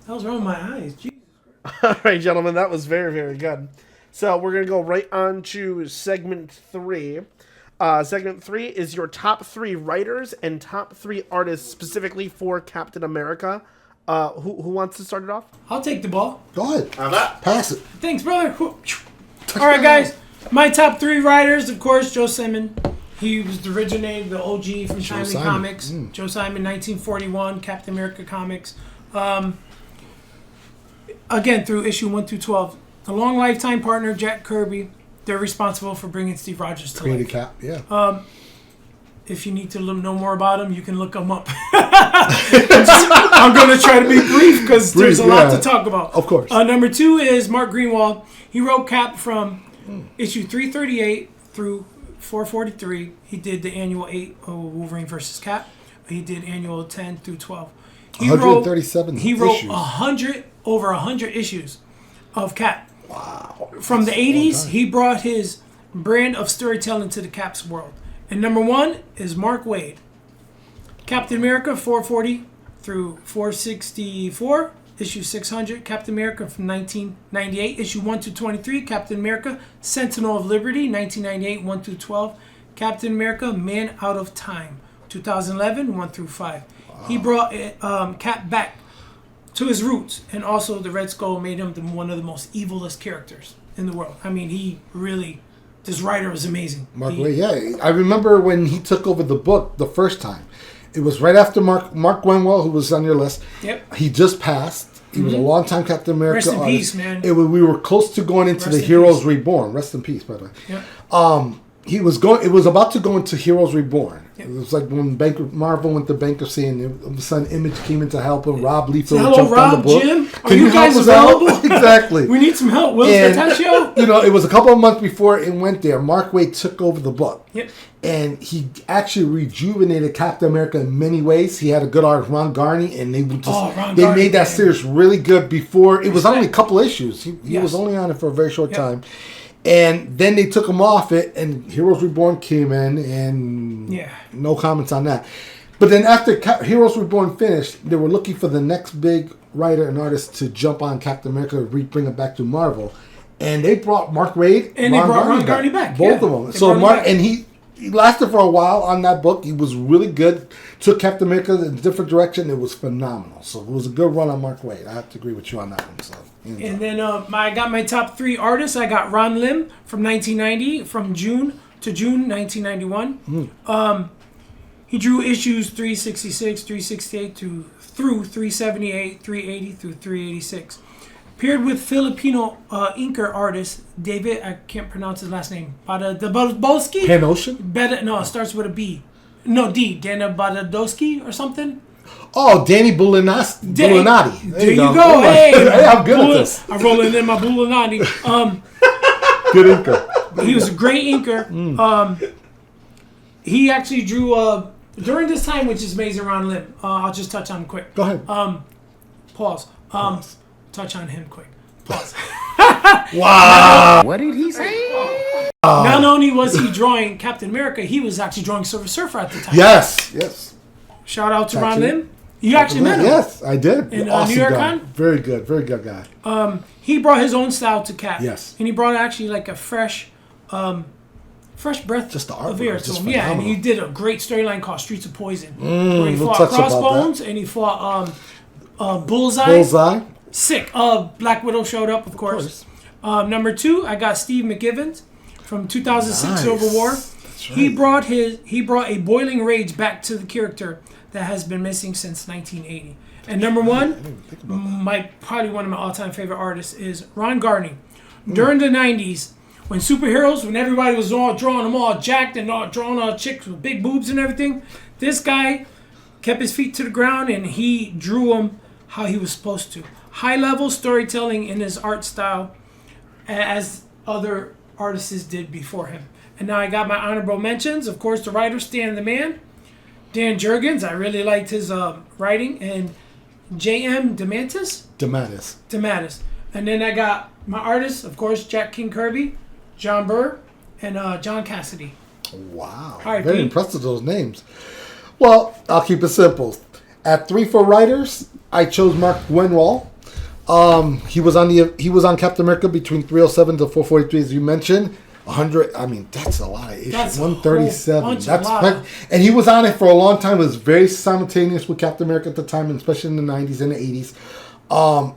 That was wrong with my eyes. Jesus. All right, gentlemen, that was very, very good. So we're going to go right on to segment 3. Segment 3 is your top 3 writers and top 3 artists specifically for Captain America. Who wants to start it off? I'll take the ball. Go ahead. Pass it. Thanks, brother. All right, guys. My top 3 writers, of course, Joe Simon. He was the originator, the OG from Timely Simon. Comics. Joe Simon, 1941, Captain America Comics. Again, through issue 1 through 12. The long lifetime partner, Jack Kirby. They're responsible for bringing Steve Rogers to Created life. Cap, yeah. If you need to know more about him, you can look him up. I'm going to try to be brief because there's a lot to talk about. Of course. Number 2 is Mark Greenwald. He wrote Cap from issue 338 through 443. He did the annual 8 of Wolverine versus Cap. He did annual 10 through 12. 137 He wrote issues. over 100 issues of Cap. Wow. From the 80s, he brought his brand of storytelling to the Cap's world. And number 1 is Mark Waid. Captain America 440 through 464, issue 600. Captain America from 1998, issue 1 to 23. Captain America Sentinel of Liberty, 1998, 1 through 12. Captain America Man Out of Time, 2011, 1 through 5. Wow. He brought Cap back to his roots, and also the Red Skull made him one of the most evilest characters in the world. I mean, this writer was amazing. Mark Waid, yeah. I remember when he took over the book the first time. It was right after Mark Gwenwell, who was on your list. Yep. He just passed. He was a long-time Captain America Rest in artist. peace, man. We were close to going into Rest the in Heroes peace. Reborn. Rest in peace, by the way. Yep. It was about to go into Heroes Reborn. Yep. It was like when Marvel went to bankruptcy, and all of a sudden Image came in to help him. Rob Liefeld Hello, jumped on Rob, the book. Jim. Are Can you help guys us out? available? Exactly. We need some help. Will And, Stataccio? it was a couple of months before it went there. Mark Waid took over the book. Yep. And he actually rejuvenated Captain America in many ways. He had a good artist, Ron Garney, and they would just Ron they Garney, made that man. series really good before. It was only a couple issues. He Yes. was only on it for a very short Yep. time. And then they took him off it, and Heroes Reborn came in, and no comments on that. But then after Heroes Reborn finished, they were looking for the next big writer and artist to jump on Captain America and bring it back to Marvel. And they brought Mark Waid And they brought Ron Garney back. Both Yeah. of them. They So brought him Mark, back. and he lasted for a while on that book. He was really good. Took Captain America in a different direction. It was phenomenal. So it was a good run on Mark Waid. I have to agree with you on that one. So, And then I got my top 3 artists. I got Ron Lim from 1990, from June to June 1991. He drew issues 366, 368 through 378, 380 through 386. Paired with Filipino inker artist David, I can't pronounce his last name, Dabolski? Pan Ocean? No, it starts with a B. No, Dana Badadowski or something. Oh, Danny Bulinati. There you go. Hey, I'm good at this. I'm rolling in my Bulinati. Good inker. He was a great inker. He actually drew during this time, which is Maze around Lim. I'll just touch on him quick. Go ahead. Pause. Touch on him quick. Pause. Wow. What did he say? Not only was he drawing Captain America, he was actually drawing Silver Surfer at the time. Yes. Shout out to Ron Actually, Lim. You actually met him. Yes, I did. In Awesome New York guy. Con? Very good guy. He brought his own style to Cap. Yes. And he brought actually like a fresh breath Just the of artwork air was to just him. Yeah, and phenomenal. he did a great storyline called Streets of Poison. Where he we'll fought touch about Crossbones that. and he fought Bullseye. Sick. Black Widow showed up, of course. Number 2, I got Steve McGivens from 2006 Nice. Civil War. That's right. He brought a boiling rage back to the character that has been missing since 1980. And number 1, probably one of my all-time favorite artists is Ron Garney. During the 90s, when everybody was all drawing them all jacked and all drawing all chicks with big boobs and everything, this guy kept his feet to the ground and he drew them how he was supposed to. High-level storytelling in his art style, as other artists did before him. And now I got my honorable mentions. Of course, the writer Stan the Man, Dan Jurgens. I really liked his writing, and J.M. DeMatteis. And then I got my artists, of course, Jack King Kirby, John Burr, and John Cassidy. Wow. All right, Very Pete. impressed with those names. Well, I'll keep it simple. At 3 for writers, I chose Mark Wenwall. He was on Captain America between 307 to 443, as you mentioned. 100. I mean, that's a lot of issues. That's a 137. whole bunch, That's a lot. and he was on it for a long time. It was very simultaneous with Captain America at the time, and especially in the 90s and the 80s.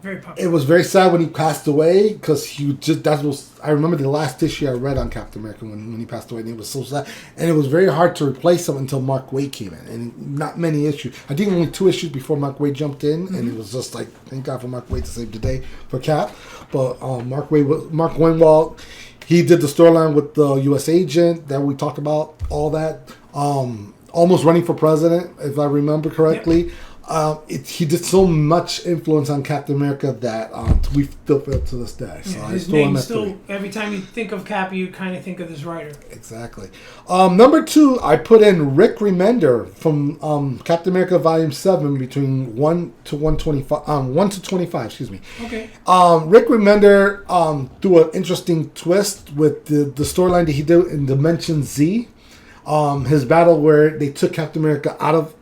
Very popular. It was very sad when he passed away because I remember the last issue I read on Captain America when he passed away, and it was so sad. And it was very hard to replace him until Mark Waid came in, and not many issues. I think only 2 issues before Mark Waid jumped in, and it was just like, thank God for Mark Waid to save the day for Cap. But Mark Wenwall, he did the storyline with the U.S. agent that we talked about, all that. Almost running for president, if I remember correctly. Yep. He did so much influence on Captain America that we still feel to this day. So his name still, every time you think of Cap, you kind of think of this writer. Exactly. Number 2, I put in Rick Remender from Captain America Volume 7 between 1 to 25. Excuse me. Okay. Rick Remender threw an interesting twist with the storyline that he did in Dimension Z. His battle where they took Captain America out of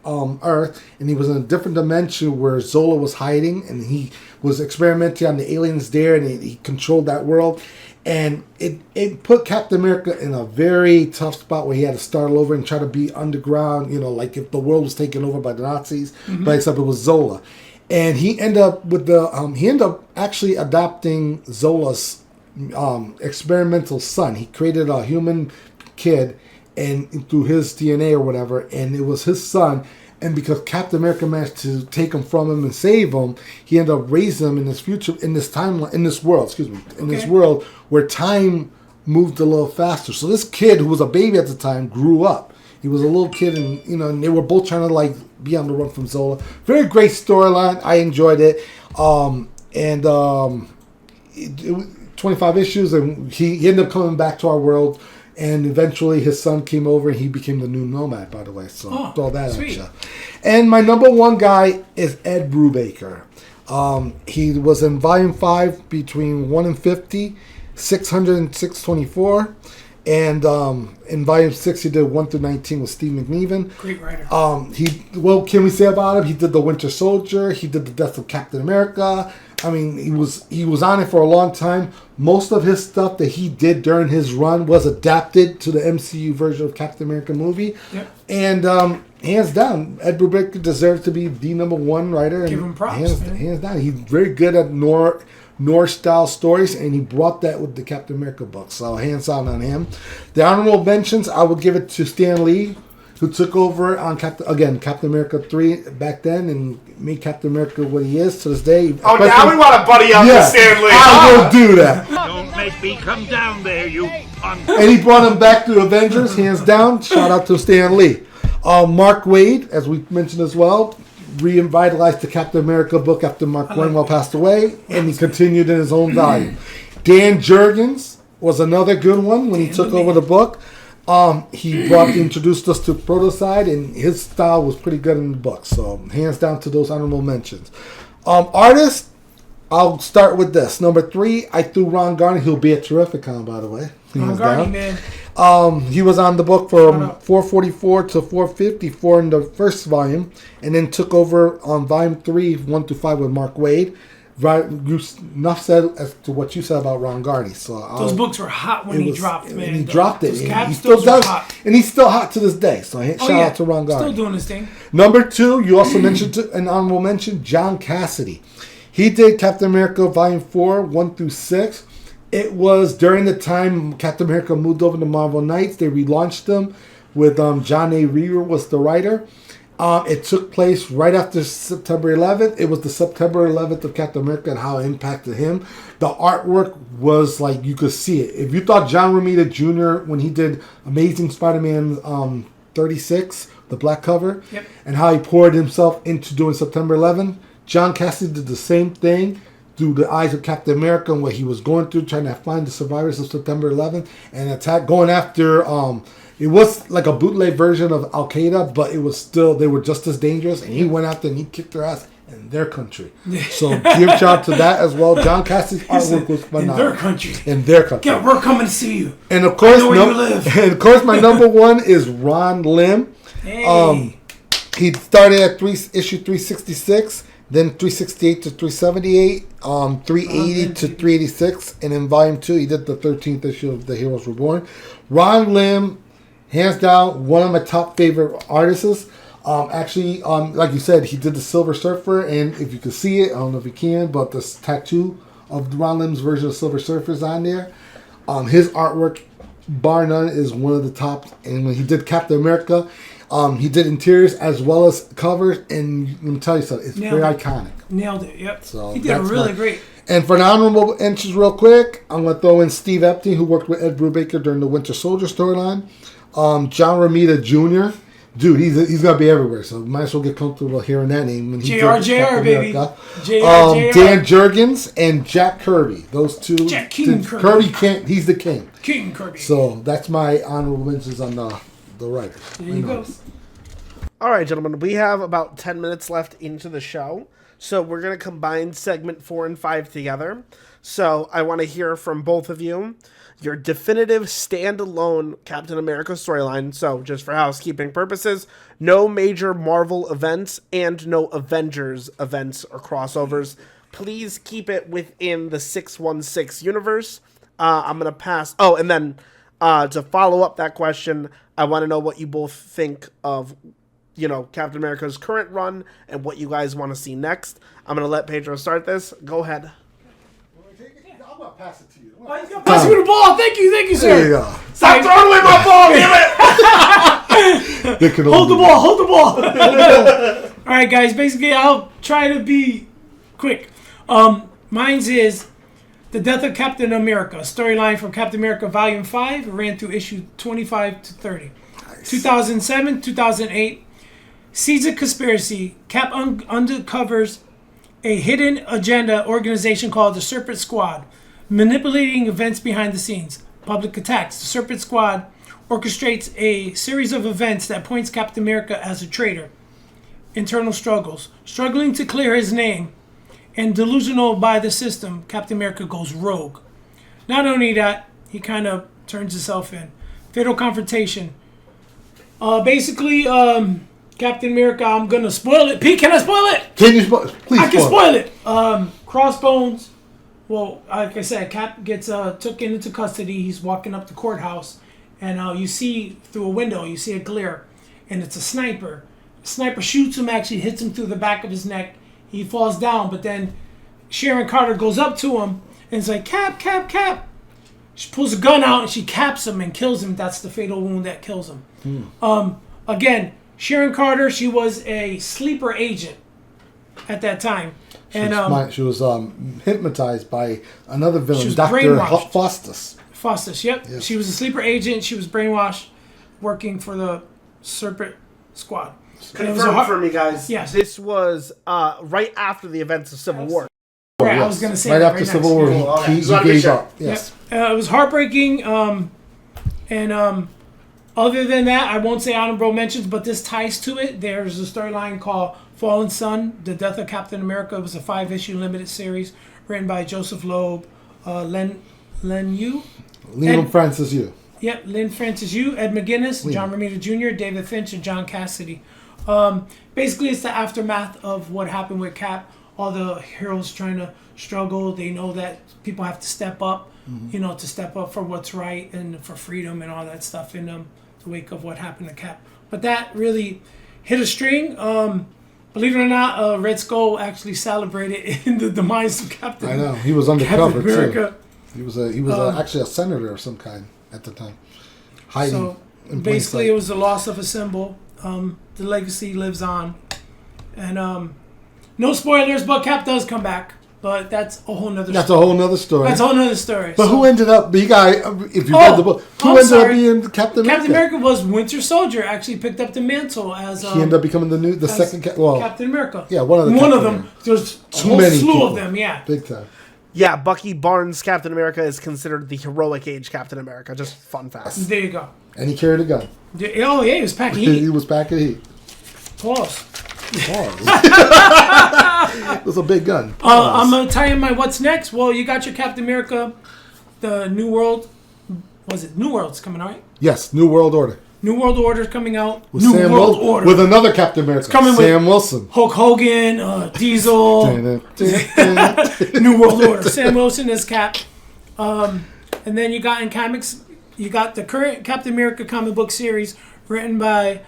Earth, and he was in a different dimension where Zola was hiding, and he was experimenting on the aliens there, and he controlled that world. And it put Captain America in a very tough spot where he had to start all over and try to be underground, like if the world was taken over by the Nazis, but except it was Zola. And he ended up actually adopting Zola's experimental son. He created a human kid and through his DNA or whatever, and it was his son. And because Captain America managed to take him from him and save him, he ended up raising him in this world where time moved a little faster. So this kid, who was a baby at the time, grew up. He was a little kid, and and they were both trying to be on the run from Zola. Very great storyline. I enjoyed it. 25 issues, and he ended up coming back to our world. And eventually his son came over and he became the new Nomad, by the way. So throw that at you. And my number 1 guy is Ed Brubaker. He was in Volume 5 between 1 and 50, 600 and 624. And in Volume 6 he did 1 through 19 with Steve McNiven. Great writer. What can we say about him? He did The Winter Soldier. He did The Death of Captain America. I mean, he was on it for a long time. Most of his stuff that he did during his run was adapted to the MCU version of Captain America movie. Yep. And hands down, Ed Brubaker deserves to be the number 1 writer. Give him props. Hands down. He's very good at Norse-style stories, and he brought that with the Captain America book. So hands down on him. The honorable mentions, I would give it to Stan Lee, who took over on Captain America 3 back then and made Captain America what he is to this day. Oh, now we want to buddy up with Stan Lee. I will do that. Don't make me come down there, you punk. And he brought him back to Avengers, hands down. Shout out to Stan Lee. Mark Waid, as we mentioned as well, revitalized the Captain America book after Mark Cornwell passed away, and he continued in his own volume. Dan Jurgens was another good one when he took over the book. He introduced us to Protocide, and his style was pretty good in the book. So, hands down to those honorable mentions. Artists, I'll start with this. Number 3, I threw Ron Garney. He'll be at Terrificon, by the way. Ron Garney, man. He was on the book from 444 to 454 in the first volume, and then took over on volume 3, 1 to 5 with Mark Waid. Enough said as to what you said about Ron Garney. So those books were hot when he dropped, man. And he dropped it. Those And caps, he still those were does, hot. and he's still hot to this day. So shout out to Ron Garney. Still doing his thing. Number 2, you also mentioned an honorable mention, John Cassidy. He did Captain America Volume 4, 1 through 6. It was during the time Captain America moved over to Marvel Knights. They relaunched them with John A. Reaver was the writer. It took place right after September 11th. It was the September 11th of Captain America and how it impacted him. The artwork was like, you could see it. If you thought John Romita Jr., when he did Amazing Spider-Man 36, the black cover, and how he poured himself into doing September 11th, John Cassidy did the same thing through the eyes of Captain America and what he was going through, trying to find the survivors of September 11th and going after... it was like a bootleg version of Al Qaeda, but it was still, they were just as dangerous, and he went after and he kicked their ass in their country. So give shout out to that as well. John Cassidy's artwork was phenomenal. In their country. In their country. Yeah, we're coming to see you. And of course, I know where you live. And of course, my number 1 is Ron Lim. Hey. He started at issue 366, then 368 to 378, 380 to 386, and in volume 2, he did the 13th issue of The Heroes Reborn. Ron Lim, hands down, one of my top favorite artists. Actually, like you said, he did the Silver Surfer, and if you can see it, I don't know if you can, but this tattoo of Ron Lim's version of Silver Surfer is on there. His artwork, bar none, is one of the top. And when he did Captain America, he did interiors as well as covers, and let me tell you something, it's very iconic. Nailed it, yep. So he did really great. And for an honorable entries real quick, I'm going to throw in Steve Epting, who worked with Ed Brubaker during the Winter Soldier storyline. John Romita Jr. Dude, he's going to be everywhere, so might as well get comfortable hearing that name. When JR, baby. Dan Jurgens and Jack Kirby. Those two. Jack King Kirby. He's the king. King Kirby. So that's my honorable mentions on the writers. There you go. All right, gentlemen, we have about 10 minutes left into the show, so we're going to combine segment 4 and 5 together. So I want to hear from both of you your definitive standalone Captain America storyline. So just for housekeeping purposes, no major Marvel events and no Avengers events or crossovers. Please keep it within the 616 universe. I'm going to pass. Oh, and then to follow up that question, I want to know what you both think of, Captain America's current run and what you guys want to see next. I'm going to let Pedro start this. Go ahead. I'm going to pass it to you. Pass me the ball. Thank you, sir. There you go. Stop throwing away my ball, damn it! Hold the ball. All right, guys. Basically, I'll try to be quick. Mine's is The Death of Captain America, storyline from Captain America Volume 5, ran through issue 25 to 30. Nice. 2007, 2008. Seeds of Conspiracy. Cap uncovers a hidden agenda organization called the Serpent Squad, manipulating events behind the scenes. Public attacks. The Serpent Squad orchestrates a series of events that points Captain America as a traitor. Internal struggles. Struggling to clear his name and delusional by the system, Captain America goes rogue. Not only that, he kind of turns himself in. Fatal confrontation. Basically, Captain America, I'm going to spoil it. Pete, can I spoil it? Can you spoil it? Please I can spoil it. Crossbones. Well, like I said, Cap gets taken into custody. He's walking up the courthouse. And you see through a window, you see a glare. And it's a sniper. The sniper shoots him, actually hits him through the back of his neck. He falls down, but then Sharon Carter goes up to him and is like, Cap, Cap, Cap. She pulls a gun out and she caps him and kills him. That's the fatal wound that kills him. Again, Sharon Carter, she was a sleeper agent at that time. She was hypnotized by another villain, Dr. Faustus. Yep. She was a sleeper agent. She was brainwashed, working for the Serpent squad. And it was a Confirm for me, guys. Yes. This was right after the events of Civil War. Right, Yes. I was going to say right that after right Civil next. War, Okay. he Just wanted to be gave sure. up. Yes. It was heartbreaking. Other than that, I won't say honorable mentions, but this ties to it. There's a storyline called Fallen Sun, The Death of Captain America. It was a 5-issue limited series written by Joseph Loeb, Len Yu. Liam Francis Yu. Yep, Lynn Francis Yu, Ed McGuinness, John Romita Jr., David Finch, and John Cassidy. Basically, it's the aftermath of what happened with Cap. All the heroes trying to struggle. They know that people have to step up, to step up for what's right and for freedom and all that stuff in the wake of what happened to Cap. But that really hit a string. Believe it or not, Red Skull actually celebrated in the demise of Captain. I know he was undercover Captain America. too. He was actually a senator of some kind at the time, hiding. So in plain basically, sight. it was the loss of a symbol. The legacy lives on, and no spoilers, but Cap does come back. But that's a whole nother. That's a whole nother story. That's a whole nother story. But So, who ended up? You guys, if you read the book, who I'm ended up sorry. being Captain America? Captain America was Winter Soldier. Actually, picked up the mantle as. He ended up becoming the second. Captain America. Yeah, one of the One of Captain them. There's a Too whole many slew people. of them. Yeah. Big time. Yeah, Bucky Barnes Captain America is considered the heroic age Captain America. Just fun fact. There you go. And he carried a gun. Oh yeah, he was packing He heat. was packing heat. Pause. It was a big gun. I'm gonna tie in my what's next. Well, you got your Captain America, the New World. Was it New World's coming out? Right? Yes, New World Order. New World Order's coming out. With New Sam World Wil- Order with another Captain America. coming with- Sam Wilson. Hulk Hogan, Diesel. New World Order. Sam Wilson as Cap. And then you got in comics, you got the current Captain America comic book series written by,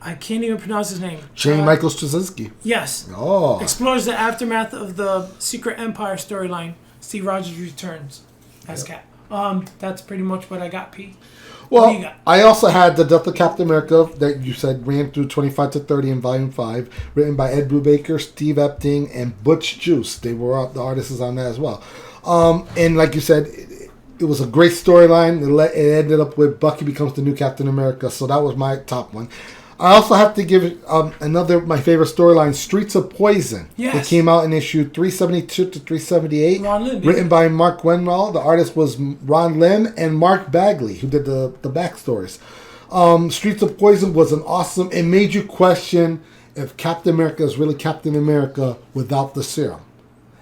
I can't even pronounce his name. J. Michael Straczynski. Yes. Oh. Explores the aftermath of the Secret Empire storyline. Steve Rogers returns as Cap. That's pretty much what I got, P. What do you Well, got? I also had The Death of Captain America that you said ran through 25 to 30 in Volume 5, written by Ed Brubaker, Steve Epting, and Butch Juice. They were the artists on that as well. And like you said, it was a great storyline. It ended up with Bucky becomes the new Captain America, so that was my top one. I also have to give another my favorite storyline, Streets of Poison. Yes. It came out in issue 372 to 378. Ron Lim, Written by Mark Wenwell. The artist was Ron Lim and Mark Bagley, who did the backstories. Streets of Poison was an awesome... It made you question if Captain America is really Captain America without the serum.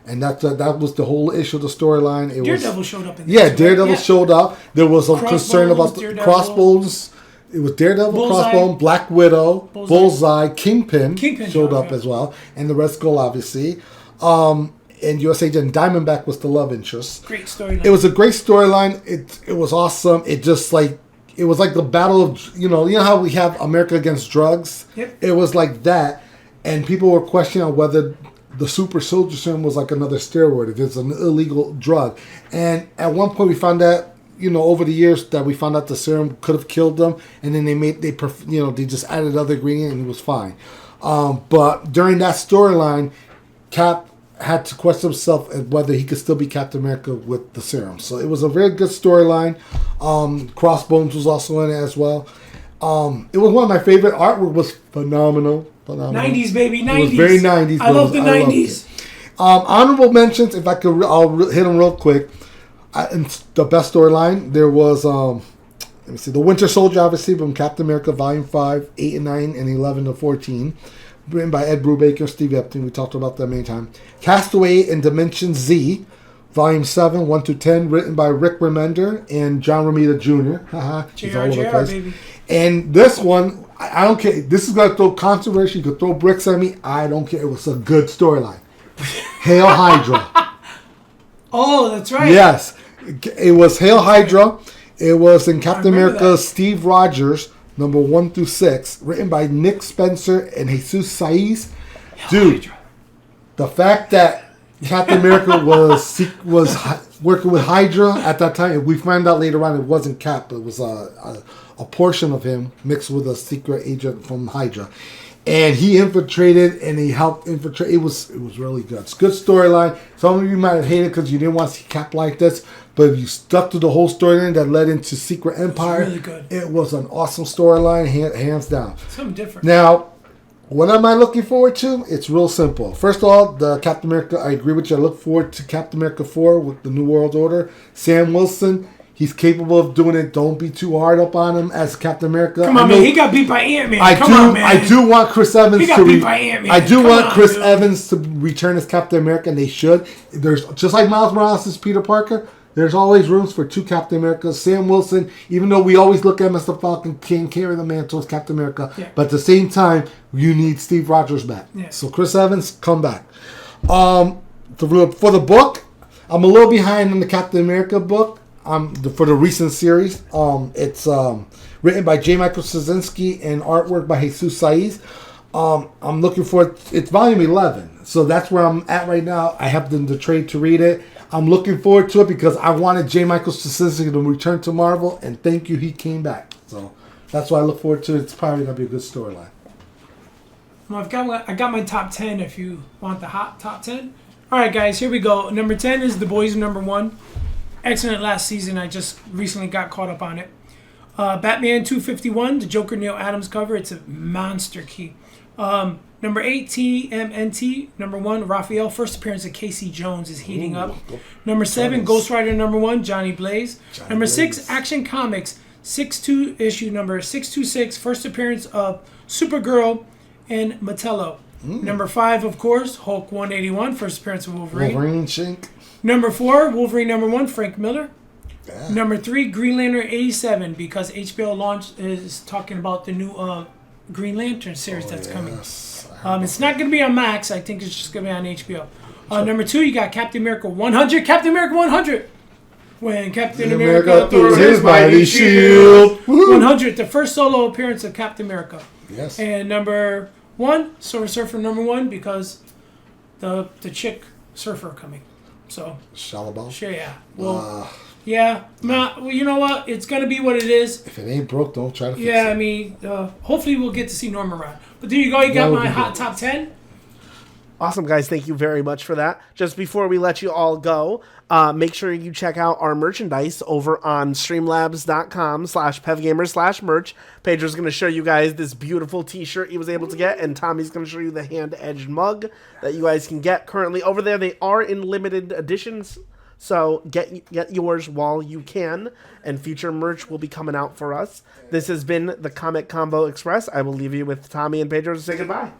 And that was the whole issue of the storyline. Daredevil showed up in Yeah, this, Daredevil right? showed up. There was a Crossbones, concern about the Daredevil. crossbones. It was Daredevil, Bullseye. Crossbone, Black Widow, Bullseye. Kingpin showed showed up up. as well, and the Red Skull, obviously. And US Agent Diamondback was the love interest. Great storyline. It was a great storyline. It was awesome. It just it was like the battle of you know how we have America against drugs. Yep. It was like that, and people were questioning whether the super soldier serum was like another steroid, if it's an illegal drug. And at one point we found that over the years that we found out the serum could have killed them, and then they just added other ingredient and it was fine. But during that storyline, Cap had to question himself as whether he could still be Captain America with the serum. So it was a very good storyline. Crossbones was also in it as well. It was one of my favorite. Artwork was phenomenal. 90s, baby, 90s. It was very 90s. I love the 90s. Honorable mentions, if I could, I'll hit them real quick. And the best storyline, there was, let me see, The Winter Soldier, obviously, from Captain America, Volume 5, 8 and 9, and 11 to 14. Written by Ed Brubaker, Steve Epting. We talked about that many times. Castaway in Dimension Z, Volume 7, 1 to 10. Written by Rick Remender and John Romita Jr. Haha, he's all over the place. baby. And this one, I don't care. This is going to throw controversy. You could throw bricks at me. I don't care. It was a good storyline. Hail Hydra. Oh, that's right. Yes. It was Hail Hydra. It was in Captain remember America, that. Steve Rogers, number 1 through 6, written by Nick Spencer and Jesus Saiz. Dude, Hydra. the fact that Captain America was working with Hydra at that time, we found out later on it wasn't Cap. It was a portion of him mixed with a secret agent from Hydra. And he infiltrated, and he helped infiltrate. It was really good. It's a good storyline. Some of you might have hated it because you didn't want to see Cap like this. But if you stuck to the whole storyline that led into Secret Empire, really good. It was an awesome storyline, hands down. Something different. Now, what am I looking forward to? It's real simple. First of all, the Captain America, I agree with you. I look forward to Captain America 4 with the New World Order. Sam Wilson, he's capable of doing it. Don't be too hard up on him as Captain America. Come on, man. He got beat by Ant-Man. I do want Chris Evans he got beat by Ant-Man. I do want Chris Evans to return as Captain America, and they should. There's just like Miles Morales as Peter Parker. There's always rooms for 2 Captain Americas. Sam Wilson, even though we always look at him as the Falcon, can carry the mantle as Captain America. Yeah. But at the same time, you need Steve Rogers back. Yeah. So Chris Evans, come back. For the book, I'm a little behind on the Captain America book. For the recent series. It's written by J. Michael Straczynski and artwork by Jesus Saiz. I'm looking for it. It's volume 11. So that's where I'm at right now. I have the trade to read it. I'm looking forward to it because I wanted J. Michael Straczynski to return to Marvel, and thank you, he came back. So that's why I look forward to it. It's probably going to be a good storyline. Well, I got my top 10 if you want the hot top 10. All right, guys, here we go. Number 10 is The Boys number 1. Excellent last season. I just recently got caught up on it. Batman 251, the Joker Neil Adams cover. It's a monster key. Number 8, TMNT. Number 1, Raphael. First appearance of Casey Jones is heating up. Number 7, Ghost Rider number 1, Johnny Blaze. Number 6, Action Comics. 6-2 issue number 626. First appearance of Supergirl and Metallo. Number 5, of course, Hulk 181. First appearance of Wolverine. Wolverine Shink. Number 4, Wolverine number 1, Frank Miller. Yeah. Number 3, Green Lantern 87, because HBO is talking about the new Green Lantern series that's coming. It's not going to be on Max. I think it's just going to be on HBO. Number 2, you got Captain America 100. Captain America 100. When Captain America threw his mighty shield. 100, the first solo appearance of Captain America. Yes. And number 1, Silver Surfer number 1, because the chick surfer coming. So Shalabal. Sure, yeah. Well, yeah. Well, you know what? It's gonna be what it is. If it ain't broke, don't try to fix it. Yeah, I mean, hopefully we'll get to see Norma around. But there you go. You got my hot top 10. Awesome, guys. Thank you very much for that. Just before we let you all go, make sure you check out our merchandise over on streamlabs.com/pevgamers/merch. Pedro's going to show you guys this beautiful t-shirt he was able to get, and Tommy's going to show you the hand-edged mug that you guys can get currently over there. They are in limited editions, so get yours while you can, and future merch will be coming out for us. This has been the Comic Convo Express. I will leave you with Tommy and Pedro to say goodbye.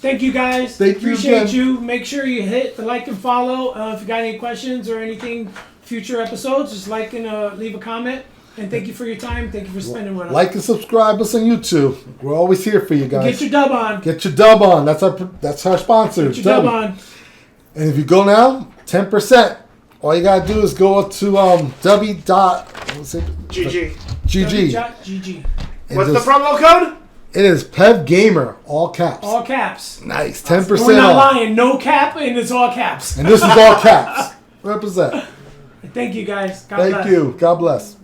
Thank you, guys. Thank you. Appreciate you. Make sure you hit the like and follow. If you got any questions or anything, future episodes, just like and leave a comment. And thank you for your time. Thank you for spending with us. Like and subscribe us on YouTube. We're always here for you guys. Get your dub on. Get your dub on. That's our sponsor. Get your dub on. And if you go now, 10%. All you gotta do is go up to GG. GG. What's the promo code? It is Pev Gamer, all caps. All caps. Nice, 10% We're not off. lying. No cap, and it's all caps. And this is all caps. Represent. Thank you, guys. God Thank bless. you. God bless.